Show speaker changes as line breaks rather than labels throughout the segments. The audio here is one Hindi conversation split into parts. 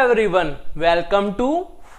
Everyone, welcome to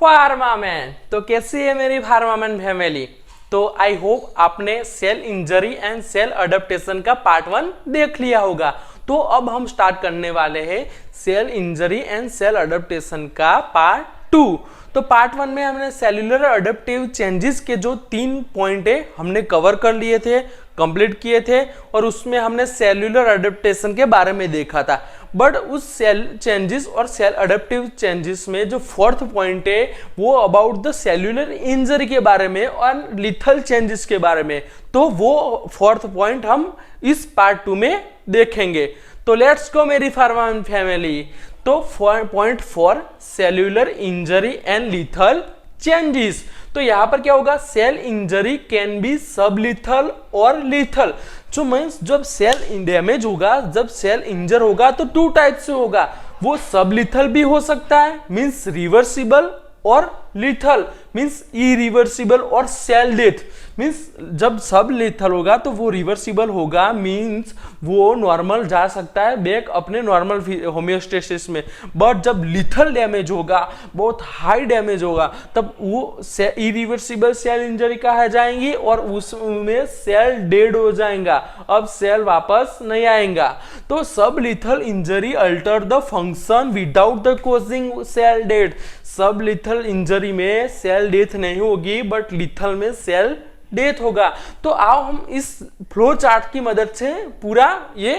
फार्मामैन। तो कैसी है मेरी फार्मामैन फैमिली। तो आई होप आपने cell injury and cell adaptation का पार्ट 1 देख लिया होगा। तो अब हम स्टार्ट करने वाले हैं cell injury and cell adaptation का पार्ट 2। तो पार्ट 1 में हमने सेल्यूलर अडेप्टिव चेंजेस के जो 3 पॉइंट है हमने कवर कर लिए थे, कंप्लीट किए थे, और उसमें हमने सेल्यूलर अडेप्टेशन के बारे में देखा था। बट उस सेल चेंजेस और सेल अडेप्टिव चेंजेस में जो 4th पॉइंट है वो अबाउट द सेल्यूलर इंजरी के बारे में और लिथल चेंजेस के बारे में। तो वो 4th पॉइंट हम इस पार्ट 2 में देखेंगे। तो लेट्स गो मेरी फार्मामैन फैमिली। तो point 4 cellular injury and lethal changes. तो यहां पर क्या होगा, सेल इंजरी कैन बी सब लिथल और लिथल। जो मीन्स जब सेल डैमेज होगा, जब सेल इंजर होगा तो 2 टाइप से होगा। वो सब लिथल भी हो सकता है, मीन्स रिवर्सिबल, और लिथल मीन्स इरिवर्सिबल और सेल डेथ। मीन्स जब सब लिथल होगा तो वो रिवर्सिबल होगा, मीन्स वो नॉर्मल जा सकता है बैक अपने नॉर्मल होमियोस्टेसिस में। बट जब लिथल डैमेज होगा, बहुत हाई डैमेज होगा, तब वो इरिवर्सिबल सेल इंजरी कहा जाएंगी और उसमें सेल डेड हो जाएगा, अब सेल वापस नहीं आएगा। तो sublethal injury alter the function without the causing cell death. Sublethal injury में सेल डेथ नहीं होगी, बट लिथल में सेल डेथ होगा। तो आओ हम इस फ्लो चार्ट की मदद से पूरा ये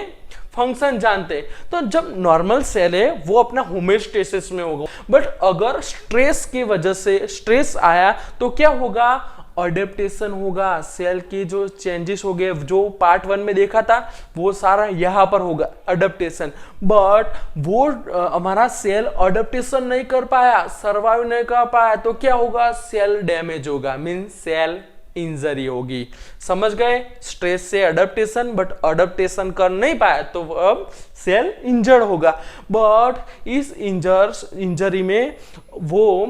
फंक्शन जानते। तो जब नॉर्मल सेल है वो अपना होमियोस्टेसिस में होगा, बट अगर स्ट्रेस की वजह से स्ट्रेस आया तो क्या होगा, अडेप्टेशन होगा। सेल के जो चेंजेस हो गए जो पार्ट 1 में देखा था वो सारा यहां पर होगा, अडेप्टेशन। बट वो हमारा सेल अडेप्टेशन नहीं कर पाया, सर्वाइव नहीं कर पाया, तो क्या होगा, सेल डैमेज होगा, मीन सेल इंजरी होगी। समझ गए, स्ट्रेस से अडेप्टेशन, बट अडेप्टेशन कर नहीं पाया तो अब सेल इंजर्ड होगा। बट इस इंजरी में वो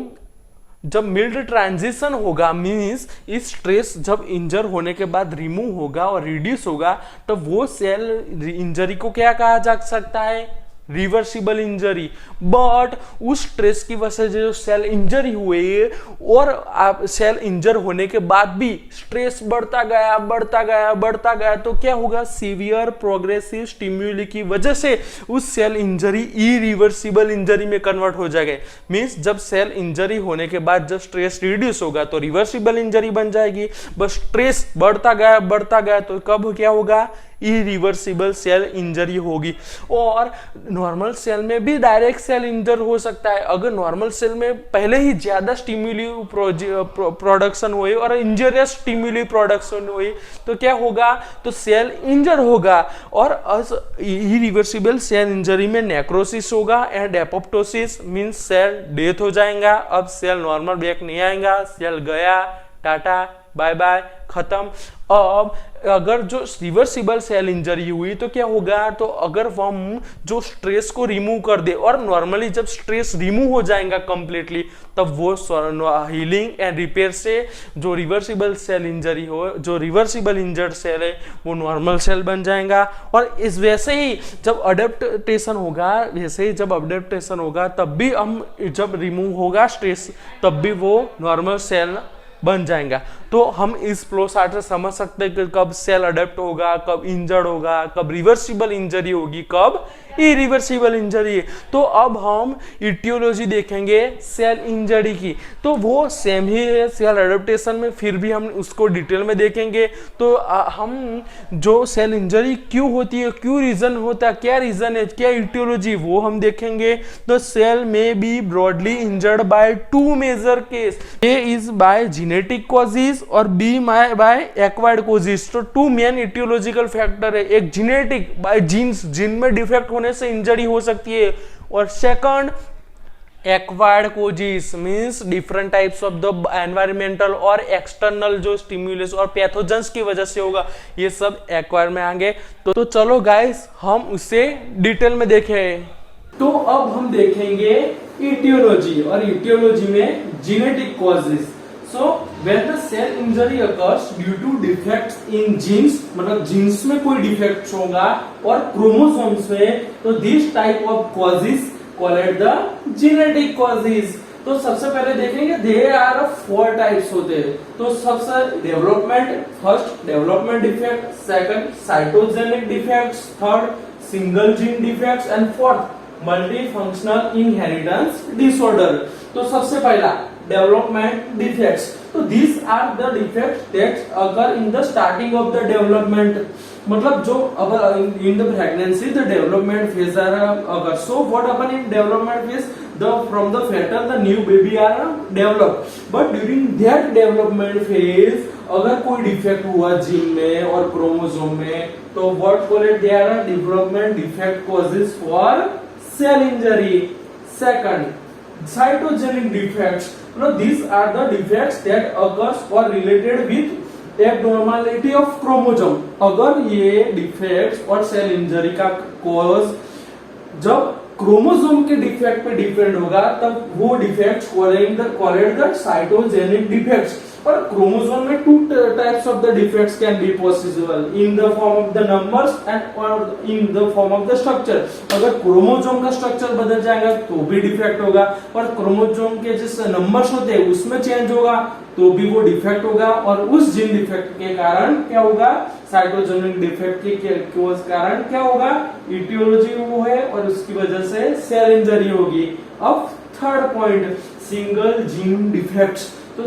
जब मिल्ड ट्रांजिशन होगा, मीन्स इस स्ट्रेस जब इंजर होने के बाद रिमूव होगा और रिड्यूस होगा, तो वो सेल इंजरी को क्या कहा जा सकता है, रिवर्सिबल इंजरी। बट उस स्ट्रेस की वजह से जो सेल इंजरी हुए और सेल इंजर होने के बाद भी स्ट्रेस बढ़ता गया बढ़ता गया बढ़ता गया, तो क्या होगा, सीवियर प्रोग्रेसिव स्टिम्युली की वजह से उस सेल इंजरी इरिवर्सिबल इंजरी में कन्वर्ट हो जाएगा। मींस जब सेल इंजरी होने के बाद जब स्ट्रेस रिड्यूस होगा तो रिवर्सिबल इंजरी बन जाएगी। बस स्ट्रेस बढ़ता गया तो कब क्या होगा, इरिवर्सिबल सेल इंजरी होगी। और नॉर्मल सेल में भी डायरेक्ट सेल इंजर हो सकता है। अगर नॉर्मल सेल में पहले ही ज्यादा स्टिम्युली प्रोडक्शन हुई और इंजरियस स्टिम्युली प्रोडक्शन हुई तो क्या होगा, तो सेल इंजर होगा। और इरिवर्सिबल सेल इंजरी में नेक्रोसिस होगा and apoptosis, means cell death हो जाएगा, अब सेल नॉर्मल बैक नहीं आएगा, सेल गया, टाटा बाय बाय, खत्म। अब अगर जो रिवर्सिबल सेल इंजरी हुई तो क्या होगा, तो अगर हम जो स्ट्रेस को रिमूव कर दे, और नॉर्मली जब स्ट्रेस रिमूव हो जाएगा कंप्लीटली, तब वो हीलिंग एंड रिपेयर से जो रिवर्सिबल सेल इंजरी हो, जो रिवर्सिबल इंजर्ड सेल है वो नॉर्मल सेल बन जाएगा। और इस वैसे ही जब अडेप्टेशन होगा, तब भी हम जब रिमूव होगा स्ट्रेस तब भी वो नॉर्मल सेल बन जाएगा। तो हम इस फ्लो चार्ट से समझ सकते हैं कि कब सेल अडेप्ट होगा, कब इंजर्ड होगा, कब रिवर्सिबल इंजरी होगी, कब इरिवर्सिबल इंजरी। तो अब हम इटियोलॉजी देखेंगे सेल इंजरी की, तो वो सेम ही है सेल अडेप्टेशन में, फिर भी हम उसको डिटेल में देखेंगे। तो हम जो सेल इंजरी क्यों होती है, क्यों रीजन होता है, क्या रीजन है, क्या इटियोलॉजी, वो हम देखेंगे। तो सेल में be broadly injured by 2 major case, A is by genetic causes और बी बाय एक्वायर्ड कॉजेज। तो 2 मेन इटियोलॉजिकल फैक्टर है, एक जेनेटिक बाय जीन्स, जिन में डिफेक्ट होने से इंजरी हो सकती है, और second acquired causes means different types of the environmental और एक्सटर्नल जो स्टिम्युलस और पैथोजेंस की वजह से होगा, ये सब एक्वायर में आएंगे। तो चलो गाइस हम उसे डिटेल में देखें। तो अब हम देखेंगे इटियोलॉजी, और इटियोलॉजी में genetic causes. So when the cell injury occurs due to defects in genes, मतलब जीन्स में कोई डिफेक्ट होगा और क्रोमोसोम्स में, तो this type of causes called the genetic causes. तो सबसे पहले देखेंगे दे आर 4 टाइप्स होते हैं। तो सबसे development, first development defect, second cytogenetic defects, third single gene defects and fourth multi functional inheritance disorder. तो सबसे पहला डेवलपमेंट डिफेक्ट्स। तो these are the defects that अगर in the starting of the development, मतलब जो अगर in the pregnancy the development phase are अगर, so what happen in development phase, the from the fetal the new baby are developed, but during that development phase अगर कोई डिफेक्ट हुआ जीन में और क्रोमोसोम में, तो what call it, they are development defect causes for cell injury. Second cytogenic defects. Now these are the defects that occurs or related with abnormality of chromosome. अगर ये डिफेक्ट्स और सेल इंजरी का कॉज जब क्रोमोसोम के डिफेक्ट पे डिपेंड होगा, तब वो defects called the cytogenetic defects. और क्रोमोसोम में 2 types of the defects can be possible, in the form of the numbers and और in the form of the structure. अगर क्रोमोसोम का स्ट्रक्चर बदल जाएगा तो भी डिफेक्ट होगा, और क्रोमोसोम के जिस नंबर्स होते हैं उसमें चेंज होगा तो भी वो डिफेक्ट होगा, और उस जीन डिफेक्ट के कारण क्या होगा, साइटोजेनिक डिफेक्ट के कारण क्या होगा, इटियोलॉजी वो है और उसकी वजह से सेल इंजरी होगी। अब third point single gene defects. तो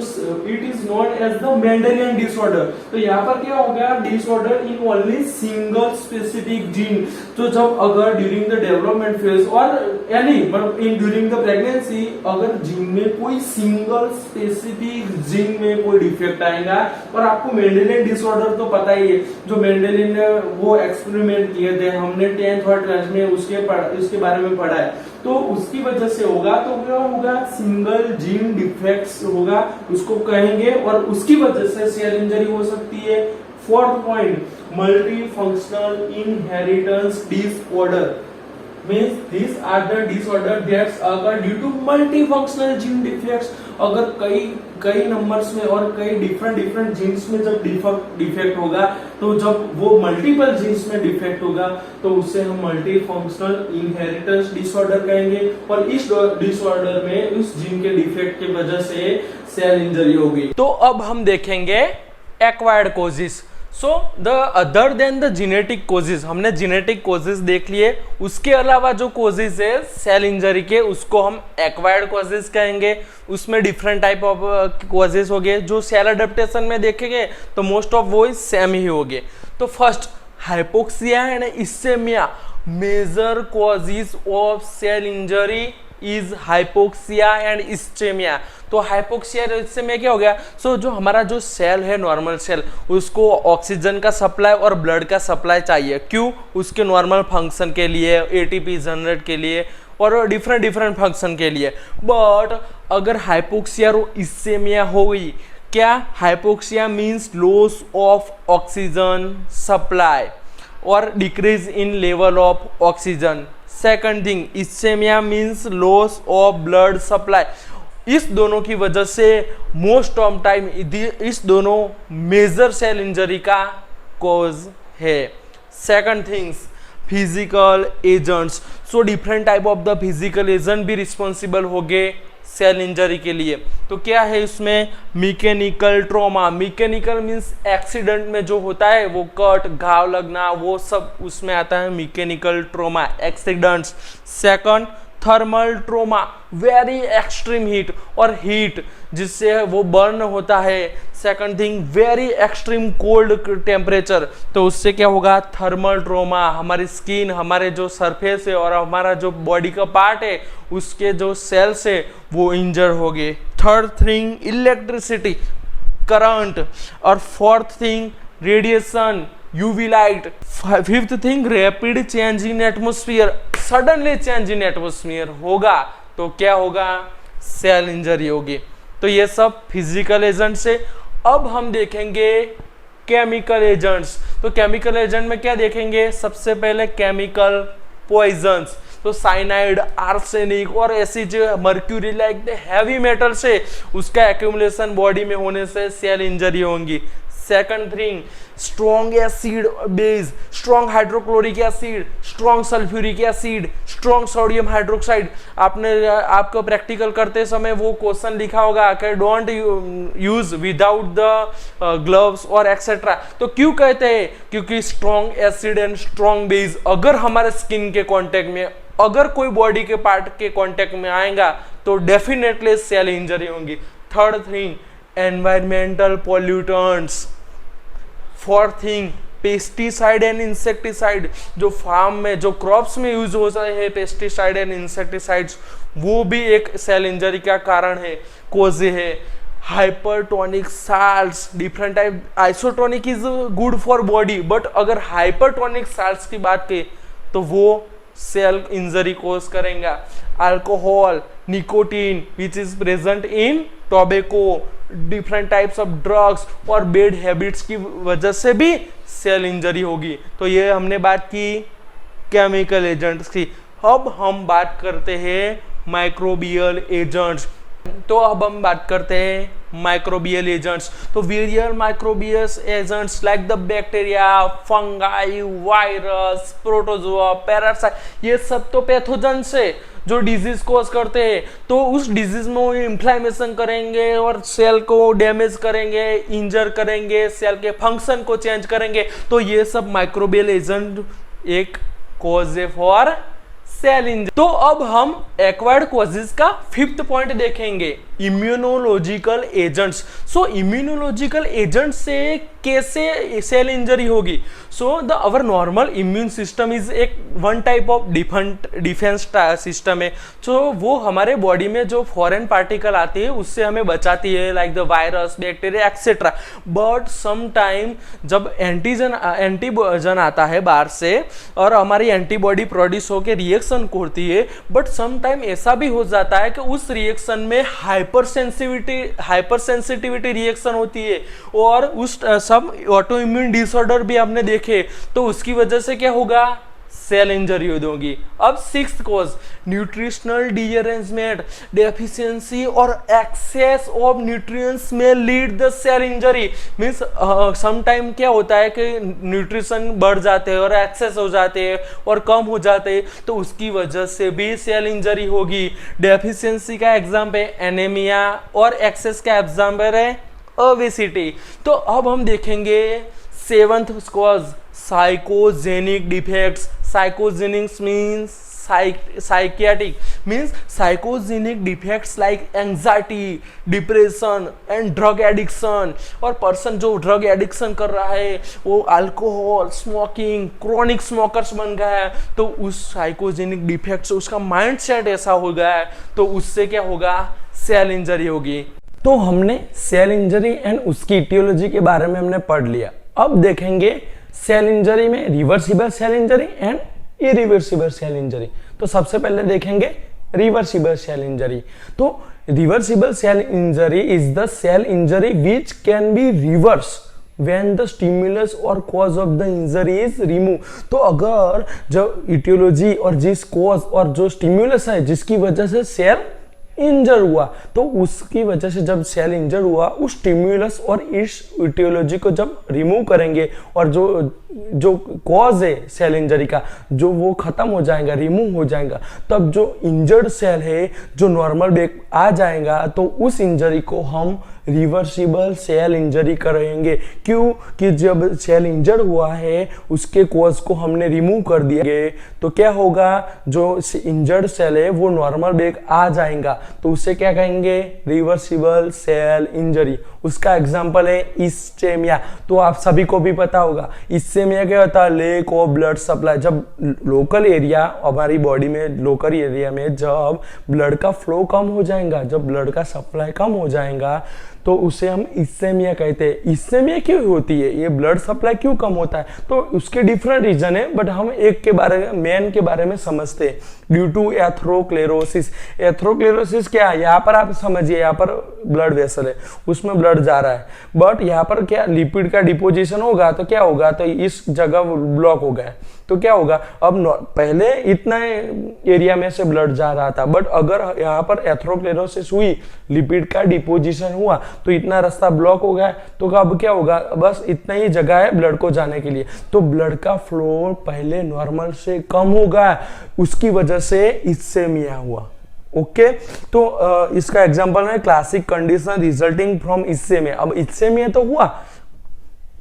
it is known as the Mendelian disorder. तो यहाँ पर क्या होगा, disorder in only single specific gene. तो जब अगर ड्यूरिंग द डेवलपमेंट फेज और यानी इन ड्यूरिंग द प्रेगनेंसी अगर जीन में कोई सिंगल स्पेसिफिक जीन में कोई डिफेक्ट आएगा, और आपको मेंडेलियन डिसऑर्डर तो पता ही है, जो मेंडेलियन ने वो एक्सपेरिमेंट किए थे, हमने 10th और 12th में उसके बारे में पढ़ा है, तो उसकी वजह से होगा। तो क्या होगा, सिंगल जीन डिफेक्ट्स होगा उसको कहेंगे, और उसकी वजह से सेल इंजरी हो सकती है। Fourth point multi functional inheritance disorder means these are the disorder that occur due to multifunctional gene defects। अगर कई नंबर्स में और कई डिफरेंट जीन्स में जब डिफेक्ट होगा, तो जब वो मल्टीपल जीन्स में डिफेक्ट होगा तो उसे हम मल्टी फंक्शनल इनहेरिटेंस डिसऑर्डर कहेंगे, और इस डिसऑर्डर में उस जीन के डिफेक्ट की वजह से सेल इंजरी होगी। तो अब हम देखेंगे acquired causes. So the other than the genetic causes, हमने जेनेटिक कॉजेज देख लिए, उसके अलावा जो कॉजेज है सेल इंजरी के उसको हम एक्वायर्ड कॉजेज कहेंगे। उसमें डिफरेंट टाइप ऑफ कॉजेज हो गए। जो सेल अडेप्टेशन में देखेंगे तो मोस्ट ऑफ वो सेम ही होंगे। तो first hypoxia and ischemia, major causes of cell injury is hypoxia and ischemia. तो हाइपोक्सिया और इस्चेमिया क्या हो गया, सो जो हमारा जो सेल है नॉर्मल सेल, उसको ऑक्सीजन का सप्लाई और ब्लड का सप्लाई चाहिए। क्यों, उसके नॉर्मल फंक्शन के लिए, एटीपी जनरेट के लिए और डिफरेंट फंक्शन के लिए। बट अगर हाइपोक्सिया और इस्चेमिया हो गई, क्या hypoxia means loss of oxygen supply और decrease in level of oxygen. Second thing ischemia means loss of blood supply. इस दोनों की वजह से मोस्ट ऑफ टाइम इस दोनों मेजर सेल इंजरी का कॉज है। Second things physical agents. So different type of the physical agent भी रिस्पॉन्सिबल हो गए सेल इंजरी के लिए। तो क्या है इसमें, mechanical trauma. Mechanical means accident में जो होता है वो कट घाव लगना, वो सब उसमें आता है mechanical trauma, accidents. Second thermal trauma, very extreme heat और हीट जिससे वो बर्न होता है। Second thing very extreme cold temperature, तो उससे क्या होगा, थर्मल ट्रॉमा, हमारी स्किन, हमारे जो सरफेस है और हमारा जो बॉडी का पार्ट है उसके जो सेल्स है वो इंजर हो गए। Third thing electricity, current. और fourth thing radiation, UV light. Fifth thing rapid change in atmosphere, suddenly change in atmosphere होगा तो क्या होगा, सेल इंजरी होगी। तो ये सब फिजिकल एजेंट्स है। अब हम देखेंगे केमिकल एजेंट्स। तो केमिकल एजेंट में क्या देखेंगे, सबसे पहले केमिकल पॉइजन्स। तो साइनाइड, आर्सेनिक और ऐसी जो मर्क्यूरी लाइक हैवी मेटल से उसका एक्यूमुलेशन बॉडी में होने से सेल इंजरी होंगी। Second thing, strong acid base, strong hydrochloric acid, strong sulphuric acid, strong sodium hydroxide. आपको प्रैक्टिकल करते समय वो क्वेश्चन लिखा होगा कि don't use without the gloves और एक्सेट्रा। तो क्यों कहते हैं? क्योंकि strong acid and strong base अगर हमारे स्किन के कांटेक्ट में, अगर कोई बॉडी के पार्ट के कांटेक्ट में आएगा तो डेफिनेटली सेल इंजरी होगी। Third thing, environmental pollutants. Fourth thing, pesticide and insecticide. जो फार्म में, जो क्रॉप्स में यूज हो रहे हैं पेस्टिसाइड एंड इंसेक्टिसाइड्स, वो भी एक सेल इंजरी का कारण है, कोज है। Hypertonic salts, different type. Isotonic is good for body, but अगर हाइपरटोनिक साल्ट्स की बात करें तो वो सेल इंजरी कोज करेगा। Alcohol, nicotine which is present in tobacco, different types of drugs और बैड हैबिट्स की वजह से भी सेल इंजरी होगी। तो ये हमने बात की केमिकल एजेंट्स की। अब हम बात करते हैं माइक्रोबियल एजेंट्स। तो अब हम बात करते हैं माइक्रोबियल एजेंट्स। तो various microbial agents like the bacteria, fungi, virus, protozoa, parasite, ये सब तो पैथोजन से जो डिजीज कोज करते हैं। तो उस डिजीज में वो इन्फ्लेमेशन करेंगे और सेल को डैमेज करेंगे, इंजर करेंगे, सेल के फंक्शन को चेंज करेंगे। तो ये सब माइक्रोबियल एजेंट एक कॉज है फॉर सेल इंजरी। तो अब हम एक्वायर्ड कॉजेज का फिफ्थ पॉइंट देखेंगे, immunological agents. So immunological agent से कैसे सेल इंजरी होगी? So the our normal immune system is एक one type of defence system है। सो वो हमारे बॉडी में जो फॉरेन पार्टिकल आती है उससे हमें बचाती है, like the virus, bacteria etcetera. But some time जब एंटीजन आता है बाहर से और हमारी एंटीबॉडी प्रोड्यूस होकर रिएक्शन करती है, बट सम टाइम ऐसा भी हो जाता है कि उस रिएक्शन में हाइपर सेंसिटिविटी रिएक्शन होती है और उस सब ऑटो इम्यून डिसऑर्डर भी आपने देखे। तो उसकी वजह से क्या होगा? सेल इंजरी होगी। अब sixth cause, nutritional derangement, deficiency और एक्सेस ऑफ न्यूट्रिएंट्स में lead the cell injury. Means some time क्या होता है कि न्यूट्रिशन बढ़ जाते हैं और एक्सेस हो जाते हैं और कम हो जाते हैं, तो उसकी वजह से भी सेल इंजरी होगी। डेफिशिएंसी का एग्जाम्पल है एनीमिया और एक्सेस का एग्जाम्पल है ओबेसिटी। तो अब हम देखेंगे seventh cause, psychogenic defects. Psychogenic means psychiatric, means psychogenic defects like anxiety, depression and drug addiction। और पर्सन जो ड्रग एडिक्शन कर रहा है वो अल्कोहल, स्मोकिंग, क्रोनिक स्मोकर्स बन गया है, तो उस साइकोजेनिक डिफेक्ट से उसका माइंड सेट ऐसा हो गया है, तो उससे क्या होगा? सेल इंजरी होगी। तो हमने सेल इंजरी एंड उसकी इटियोलॉजी के बारे में हमने पढ़ लिया। अब देखेंगे सेल इंजरी में reversible cell injury and irreversible cell injury. तो सबसे पहले देखेंगे रिवर्सिबल सेल इंजरी। तो reversible cell injury is the cell injury which can be reverse when the stimulus or cause of the injury is removed। तो अगर जो इटियोलॉजी और जिस कॉज और जो स्टिम्युलस है जिसकी वजह से सेल इंजर हुआ, तो उसकी वजह से जब सेल इंजर हुआ उस स्टिम्युलस और इस इटियोलॉजी को जब रिमूव करेंगे और जो कॉज है सेल इंजरी का जो वो खत्म हो जाएगा, रिमूव हो जाएगा, तब जो इंजर्ड सेल है जो नॉर्मल बैक आ जाएगा, तो उस इंजरी को हम रिवर्सिबल सेल इंजरी करेंगे। क्यों? कि जब सेल इंजर्ड हुआ है उसके कॉज को हमने रिमूव कर दिया तो क्या होगा? जो इंजर्ड सेल है वो नॉर्मल बैक आ जाएगा, तो उसे क्या कहेंगे? Reversible cell injury. उसका एग्जांपल है इस्चेमिया। तो आप सभी को भी पता होगा इस्चेमिया क्या होता है? Lack of blood supply. जब लोकल एरिया हमारी बॉडी में, लोकल एरिया में जब ब्लड का फ्लो कम हो जाएगा, जब ब्लड का सप्लाई कम हो जाएगा, तो उसे हम इस्चेमिया कहते हैं। इस्चेमिया क्यों होती है? ये ब्लड सप्लाई क्यों कम होता है? तो उसके डिफरेंट रीजन है, बट हम एक के बारे में, मेन के बारे में समझते हैं। Due to एथरोक्लेरोसिस। एथरोक्लेरोसिस क्या है? यहाँ पर आप समझिए, यहाँ पर ब्लड वेसल है, उसमें ब्लड जा रहा है, बट यहाँ पर क्या लिपिड का डिपोजिशन होगा, तो क्या होगा? तो इस जगह ब्लॉक हो गया, तो क्या होगा? अब पहले इतना एरिया में से ब्लड जा रहा था, बट अगर यहाँ पर एथरोक्लेरोसिस हुई, लिपिड का डिपोजिशन हुआ,
तो इतना रास्ता ब्लॉक हो गया, तो अब क्या होगा, बस इतना ही जगह है ब्लड को जाने के लिए, तो ब्लड का फ्लो पहले नॉर्मल से कम होगा, उसकी वजह से इस्सेमिया हुआ। ओके तो इसका एग्जांपल है क्लासिक कंडीशन रिजल्टिंग फ्रॉम इस्सेमिया। अब इस्सेमिया तो हुआ,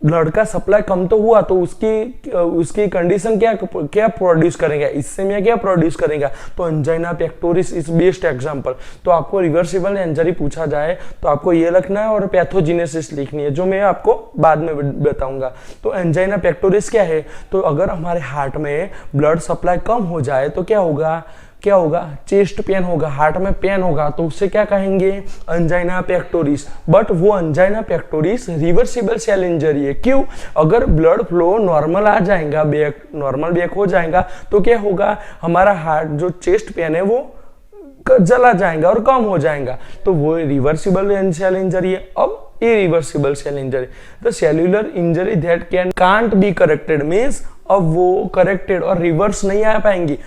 ब्लड का सप्लाई कम तो हुआ, तो उसकी कंडीशन क्या प्रोड्यूस करेगा, इस्सेमिया क्या प्रोड्यूस करेगा, तो angina pectoris is best example. तो आपको रिवर्सिबल इंजरी पूछा जाए तो आपको ये लिखना है और पैथोजेनेसिस लिखनी है, जो मैं आपको बाद में बताऊंगा। तो एंजाइना पेक्टोरिस क्या है, तो अगर हमारे हार्ट में ब्लड सप्लाई कम हो जाए तो क्या होगा, चेस्ट पेन होगा, हार्ट में पेन होगा, तो उससे क्या कहेंगे, एंजाइना पेक्टोरिस। बट वो angina pectoris reversible cell injury है। क्यों, अगर ब्लड फ्लो नॉर्मल आ जाएगा, नॉर्मल बैक हो जाएगा, तो क्या होगा, हमारा हार्ट जो चेस्ट पेन है वो चला जाएगा और कम हो जाएगा, तो वो रिवर्सिबल सेल इंजरी है। अब irreversible cell injury, the cellular injury that can't be corrected, means अब वो करेक्टेड और रिवर्स नहीं आ पाएंगी।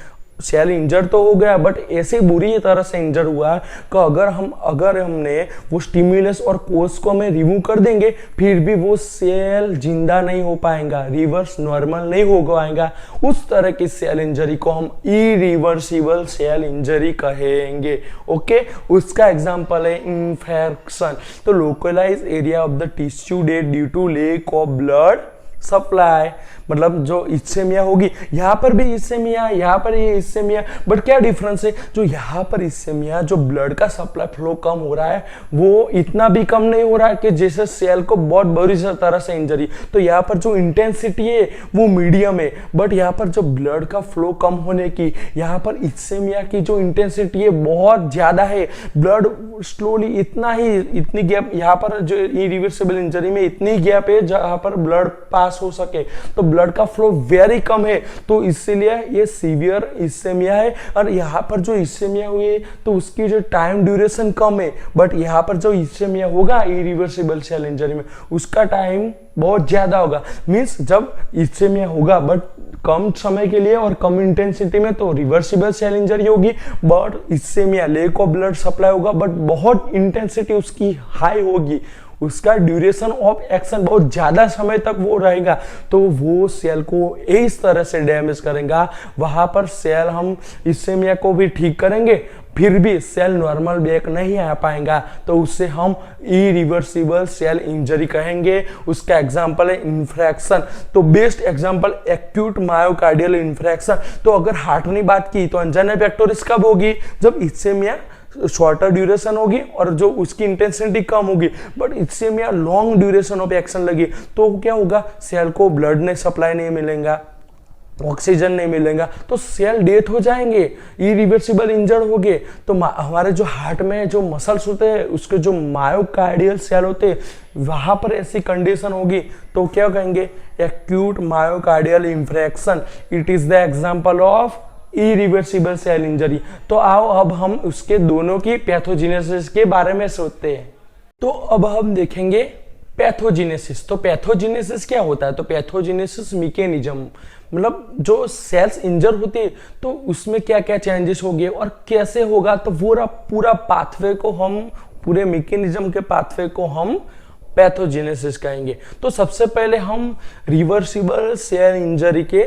सेल इंजर तो हो गया, बट ऐसे बुरी तरह से इंजर हुआ कि अगर हमने वो स्टिमुलस और कोष को हमें रिमूव कर देंगे, फिर भी वो सेल जिंदा नहीं हो पाएगा, रिवर्स नॉर्मल नहीं हो पाएगा। उस तरह की सेल इंजरी को हम इरिवर्सिबल सेल इंजरी कहेंगे। ओके, उसका एग्जांपल है इन्फेक्शन। तो localize area of the tissue dead due to lack of blood supply, मतलब जो इस्सेमिया होगी, यहाँ पर भी इस्सेमिया, यहाँ पर ये इस्सेमिया, बट क्या डिफरेंस है, जो यहाँ पर इस्सेमिया, जो ब्लड का सप्लाई फ्लो कम हो रहा है, वो इतना भी कम नहीं हो रहा है कि जैसे सेल को बहुत बुरी तरह से इंजरी। तो यहाँ पर जो इंटेंसिटी है वो मीडियम है, बट यहाँ पर जो ब्लड का फ्लो कम होने की, यहाँ पर इस्सेमिया की जो इंटेंसिटी है बहुत ज्यादा है, ब्लड स्लोली इतनी गैप, यहाँ पर जो इरिवर्सिबल इंजरी में इतनी गैप है जहाँ पर ब्लड पास हो सके, तो ब्लड का फ्लो वेरी कम है, तो इसीलिए ये सीवियर इस्सेमिया है। और यहाँ पर जो इस्सेमिया हुई है तो उसकी जो टाइम ड्यूरेशन कम है, बट यहाँ पर जो इस्सेमिया होगा इरिवर्सिबल सेल इंजरी में, उसका टाइम बहुत ज्यादा होगा। मींस जब इस्सेमिया होगा बट कम समय के लिए और कम इंटेंसिटी में, तो रिवर्सिबल सेल इंजरी होगी। But ischemia lack of blood supply होगा, बट बहुत इंटेंसिटी उसकी हाई होगी, उसका ड्यूरेशन ऑफ एक्शन बहुत ज्यादा समय तक वो रहेगा, तो वो सेल को इस तरह से डैमेज करेगा। वहां पर सेल हम इस्सेमिया को भी ठीक करेंगे, फिर भी सेल नॉर्मल बैक नहीं आ पाएगा, तो उससे हम इरिवर्सिबल सेल इंजरी कहेंगे। उसका एग्जांपल है इन्फ्रैक्शन। तो best example acute myocardial infarction. तो अगर हार्ट ने बात की तो एंजाइना पेक्टोरिस कब होगी, जब इस्सेमिया शॉर्टर ड्यूरेशन होगी और जो उसकी इंटेंसिटी कम होगी, but ischemia long duration of action लगी, तो क्या होगा, सेल को ब्लड ने सप्लाई नहीं मिलेगा, ऑक्सीजन नहीं मिलेगा, तो सेल डेथ हो जाएंगे, इरिवर्सिबल इंजर्ड हो गए। तो हमारे जो हार्ट में जो मसल्स होते हैं, उसके जो मायोकार्डियल सेल होते हैं, वहां पर ऐसी कंडीशन होगी तो क्या कहेंगे, acute myocardial infarction. It is the example of irreversible cell injury. तो आओ अब हम उसके दोनों की पैथोजेनेसिस के बारे में सोचते हैं। तो अब हम देखेंगे पैथोजेनेसिस। तो पैथोजेनेसिस क्या होता है, तो पैथोजेनेसिस मैकेनिज्म, मतलब जो सेल्स इंजर होते हैं तो उसमें क्या क्या चेंजेस होंगे और कैसे होगा, तो पूरा पाथवे को हम, पूरे मैकेनिज्म के पाथवे को हम पैथोजेनेसिस कहेंगे। तो सबसे पहले हम रिवर्सिबल सेल इंजरी के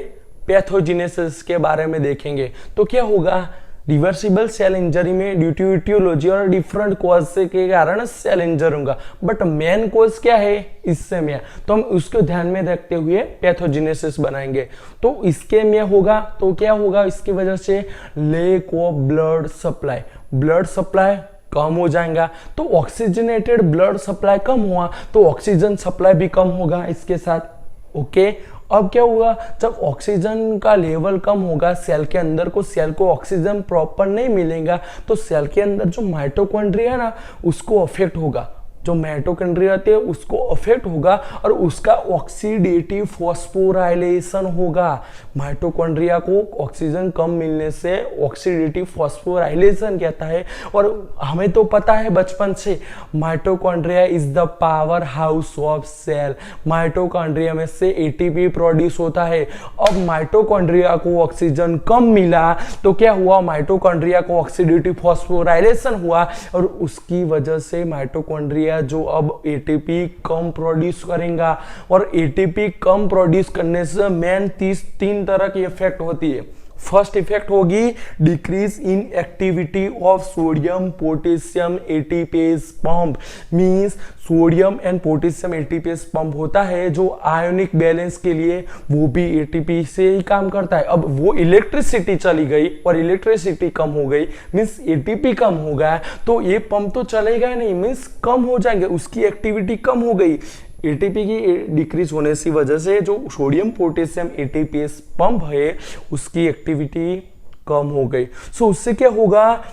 पैथोजेनेसिस के बारे में देखेंगे। तो क्या होगा, रिवर्सिबल सेल इंजरी में ड्यू टू इटियोलॉजी और डिफरेंट कॉज से के कारण सेल इंजर होगा, बट मेन कॉज क्या है, इस्सेमिया। तो हम उसको ध्यान में रखते हुए पैथोजेनेसिस बनाएंगे। तो इसके में होगा तो क्या होगा, इसकी वजह से lack of blood supply, blood supply कम हो जाएगा। तो ऑक्सीजनेटेड ब्लड सप्लाई कम हुआ तो ऑक्सीजन सप्लाई भी कम होगा इसके साथ। ओके, अब क्या हुआ, जब ऑक्सीजन का लेवल कम होगा सेल के अंदर को, सेल को ऑक्सीजन प्रॉपर नहीं मिलेगा, तो सेल के अंदर जो माइटोकॉन्ड्रिया है ना, उसको अफेक्ट होगा, जो माइटोकॉन्ड्रिया आते हैं उसको अफेक्ट होगा और उसका ऑक्सीडेटिव फॉस्फोराइलेशन होगा। माइटोकॉन्ड्रिया को ऑक्सीजन कम मिलने से ऑक्सीडेटिव फॉस्फोराइलेशन कहता है। और हमें तो पता है बचपन से, mitochondria is the power house of cell. Mitochondria में से एटीपी प्रोड्यूस होता है। अब माइटोकॉन्ड्रिया को ऑक्सीजन कम मिला तो क्या हुआ, माइटोकॉन्ड्रिया को ऑक्सीडेटिव फॉस्फोराइलेशन हुआ और उसकी वजह से माइटोकॉन्ड्रिया गया जो अब एटीपी कम प्रोड्यूस करेगा। और एटीपी कम प्रोड्यूस करने से मेन 3 तरह की इफेक्ट होती है। फर्स्ट इफेक्ट होगी decrease in activity of sodium potassium ATPase pump. Means sodium and potassium ATPase pump होता है जो आयोनिक बैलेंस के लिए, वो भी एटीपी से ही काम करता है। अब वो इलेक्ट्रिसिटी चली गई और इलेक्ट्रिसिटी कम हो गई, मींस एटीपी कम हो गया, तो ये पंप तो चलेगा नहीं, मींस कम हो जाएंगे, उसकी एक्टिविटी कम हो गई। एटीपी की डिक्रीज होने की वजह से जो सोडियम पोटेशियम एटीपीएस पंप है उसकी एक्टिविटी कम हो गई। सो उससे क्या होगा,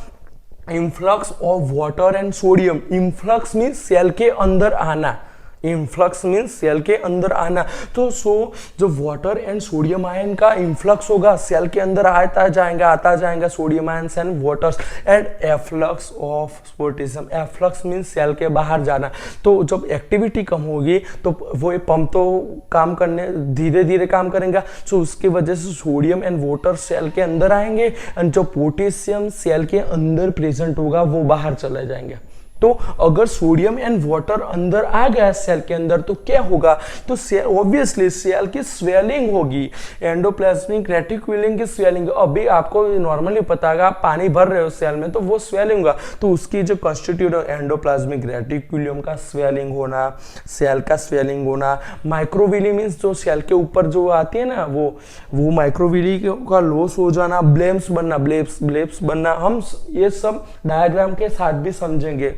influx of water and sodium. Influx means cell के अंदर आना, इन्फ्लक्स मीन्स सेल के अंदर आना। तो जो वाटर एंड सोडियम आयन का इन्फ्लक्स होगा, सेल के अंदर आता जाएगा sodium ions and waters. And efflux of potassium, efflux means cell के बाहर जाना। तो जब एक्टिविटी कम होगी तो वो पंप तो काम करने धीरे धीरे काम करेगा, सो उसकी वजह से सोडियम एंड वाटर सेल के अंदर आएंगे एंड जो पोटेशियम सेल के अंदर प्रेजेंट होगा वो बाहर चले जाएंगे। तो अगर सोडियम एंड वाटर अंदर आ गया सेल के अंदर तो क्या होगा, तो सेल ऑब्वियसली सेल की स्वेलिंग होगी, एंडोप्लाज्मिक रेटिकुलम की स्वेलिंग। अभी आपको नॉर्मली पता है आप पानी भर रहे हो सेल में तो वो स्वेलिंग होगा, तो उसकी जो कॉन्स्टिट्यूट एंडोप्लाज्मिक रेटिकुलम का स्वेलिंग होना, सेल का स्वेलिंग होना। माइक्रोविली मीन्स जो सेल के ऊपर जो आती है ना वो माइक्रोविली का लॉस हो जाना, ब्लेम्स बनना। हम ये सब डायग्राम के साथ भी समझेंगे।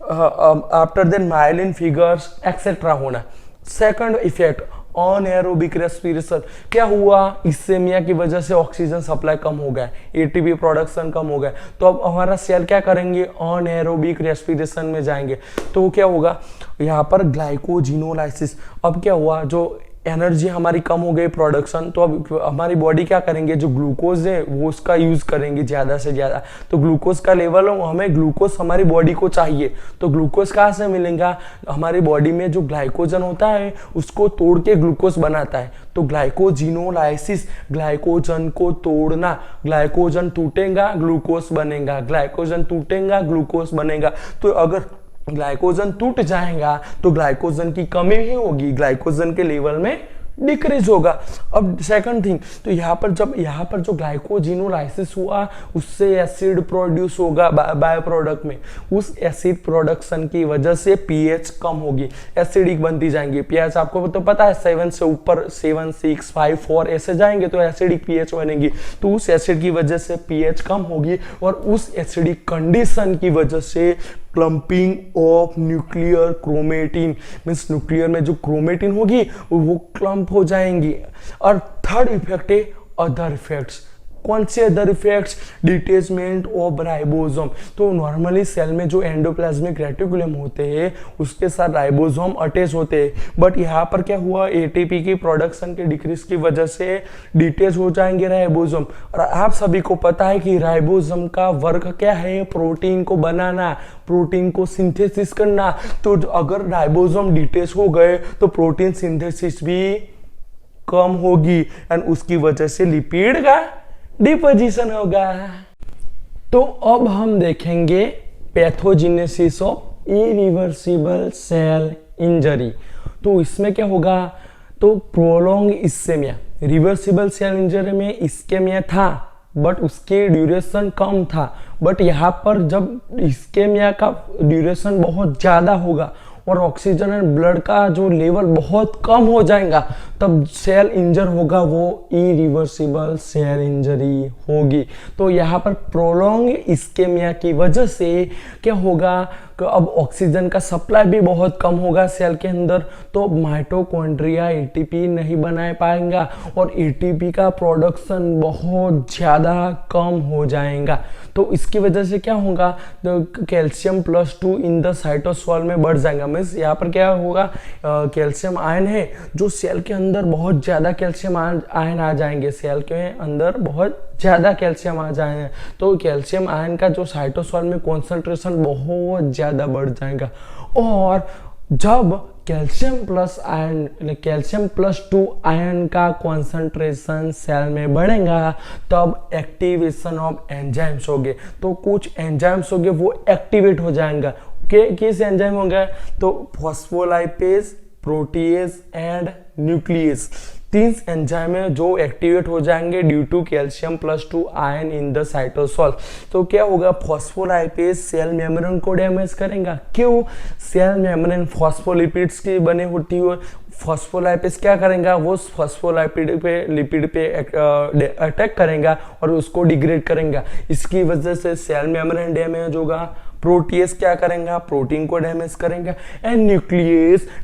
After then myelin figures etcetera होना। Second effect anaerobic respiration. क्या हुआ, इसेमिया की वजह से ऑक्सीजन सप्लाई कम हो गया, एटीपी प्रोडक्शन कम हो गया, तो अब हमारा सेल क्या करेंगे, अनएरोबिक रेस्पिरेशन में जाएंगे। तो क्या होगा, यहाँ पर ग्लाइकोजिनोलाइसिस। अब क्या हुआ, जो एनर्जी हमारी कम हो गई प्रोडक्शन, तो अब हमारी बॉडी क्या करेंगे, जो ग्लूकोज है वो उसका यूज करेंगे ज़्यादा से ज़्यादा। तो ग्लूकोज का लेवल हो, हमें ग्लूकोज हमारी बॉडी को चाहिए, तो ग्लूकोज कहाँ से मिलेगा, हमारी बॉडी में जो ग्लाइकोजन होता है उसको तोड़ के ग्लूकोज बनाता है। तो ग्लाइकोजिनोलाइसिस, ग्लाइकोजन को तोड़ना, ग्लाइकोजन टूटेगा ग्लूकोज बनेगा, ग्लाइकोजन टूटेगा ग्लूकोज बनेगा। तो अगर ग्लाइकोजन टूट जाएगा तो ग्लाइकोजन की कमी ही होगी, ग्लाइकोजन के लेवल में डिक्रीज होगा। अब सेकंड थिंग, तो यहाँ पर जो ग्लाइकोजिनोलाइसिस हुआ उससे एसिड प्रोड्यूस होगा बाय प्रोडक्ट में, उस एसिड प्रोडक्शन की वजह से पीएच कम होगी, एसिडिक बनती जाएंगी। पीएच आपको तो पता है 7 से ऊपर 7, 6, 5, 4 ऐसे जाएंगे तो एसिडिक पीएच बनेगी। तो उस एसिड की वजह से पीएच कम होगी और उस एसिडिक कंडीशन की वजह से clumping of nuclear chromatin, means nuclear में जो क्रोमेटिन होगी वो क्लम्प हो जाएंगी। और थर्ड इफेक्ट है अदर इफेक्ट्स। कौन से other effects, detachment of ribosome. तो नॉर्मली सेल में जो एंडोप्लाज्मिक रेटिकुलम होते हैं उसके साथ राइबोसोम अटैच होते हैं, बट यहाँ पर क्या हुआ, एटीपी की प्रोडक्शन के डिक्रीज की वजह से डिटेच हो जाएंगे राइबोसोम। और आप सभी को पता है कि राइबोसोम का वर्क क्या है, प्रोटीन को बनाना, प्रोटीन को सिंथेसिस करना। तो अगर राइबोसोम डिटेच हो गए तो प्रोटीन सिंथेसिस भी कम होगी एंड उसकी वजह से लिपिड का डिपोजिशन होगा। तो अब हम देखेंगे pathogenesis of irreversible cell injury. तो इसमें क्या होगा, तो prolong ischemia, reversible cell injury में इस्केमिया था बट उसके ड्यूरेशन कम था, बट यहाँ पर जब इस्केमिया का ड्यूरेशन बहुत ज्यादा होगा और ऑक्सीजन एंड ब्लड का जो लेवल बहुत कम हो जाएगा तब सेल इंजर होगा, वो इरिवर्सिबल सेल इंजरी होगी। तो यहाँ पर प्रोलॉन्ग इस्केमिया की वजह से क्या होगा कि अब ऑक्सीजन का सप्लाई भी बहुत कम होगा सेल के अंदर, तो माइटोकॉन्ड्रिया एटीपी नहीं बना पाएगा और एटीपी का प्रोडक्शन बहुत ज़्यादा कम हो जाएगा। तो इसकी वजह से क्या होगा, तो कैल्शियम +2 इन द साइटोसोल में बढ़ जाएगा। मीन्स यहाँ पर क्या होगा, कैल्शियम आयन है जो सेल के अंदर बहुत ज़्यादा कैल्शियम आयन आ जाएंगे, सेल के अंदर बहुत ज़्यादा कैल्शियम आ जाएंगे, तो कैल्शियम आयन का जो साइटोसोल में कॉन्सेंट्रेशन बहुत ज़्यादा बढ़ जाएगा। और जब कैल्शियम +2 आयन का कॉन्सेंट्रेशन सेल में बढ़ेगा तब एक्टिवेशन ऑफ एंजाइम्स होंगे, तो कुछ एंजाइम्स होंगे वो एक्टिवेट हो जाएंगे। किस एंजाइम होंगे? तो phospholipase, protease and nucleus, 3 enzyme है जो एक्टिवेट हो जाएंगे due to calcium +2 ion in the cytosol. तो क्या होगा? फॉस्फोलाइपेज सेल मेम्ब्रेन को डैमेज करेगा। क्यों? सेल मेम्ब्रेन फॉस्फोलिपिड्स की बनी होती है। फॉस्फोलाइपेज क्या करेगा? वो फॉस्फोलाइपिड पे लिपिड पे अटैक करेगा और उसको डिग्रेड करेगा। इसकी वजह से सेल मेम्ब्रेन डैमेज होगा। प्रोटीएस क्या करेगा? प्रोटीन को डैमेज करेगा। एंड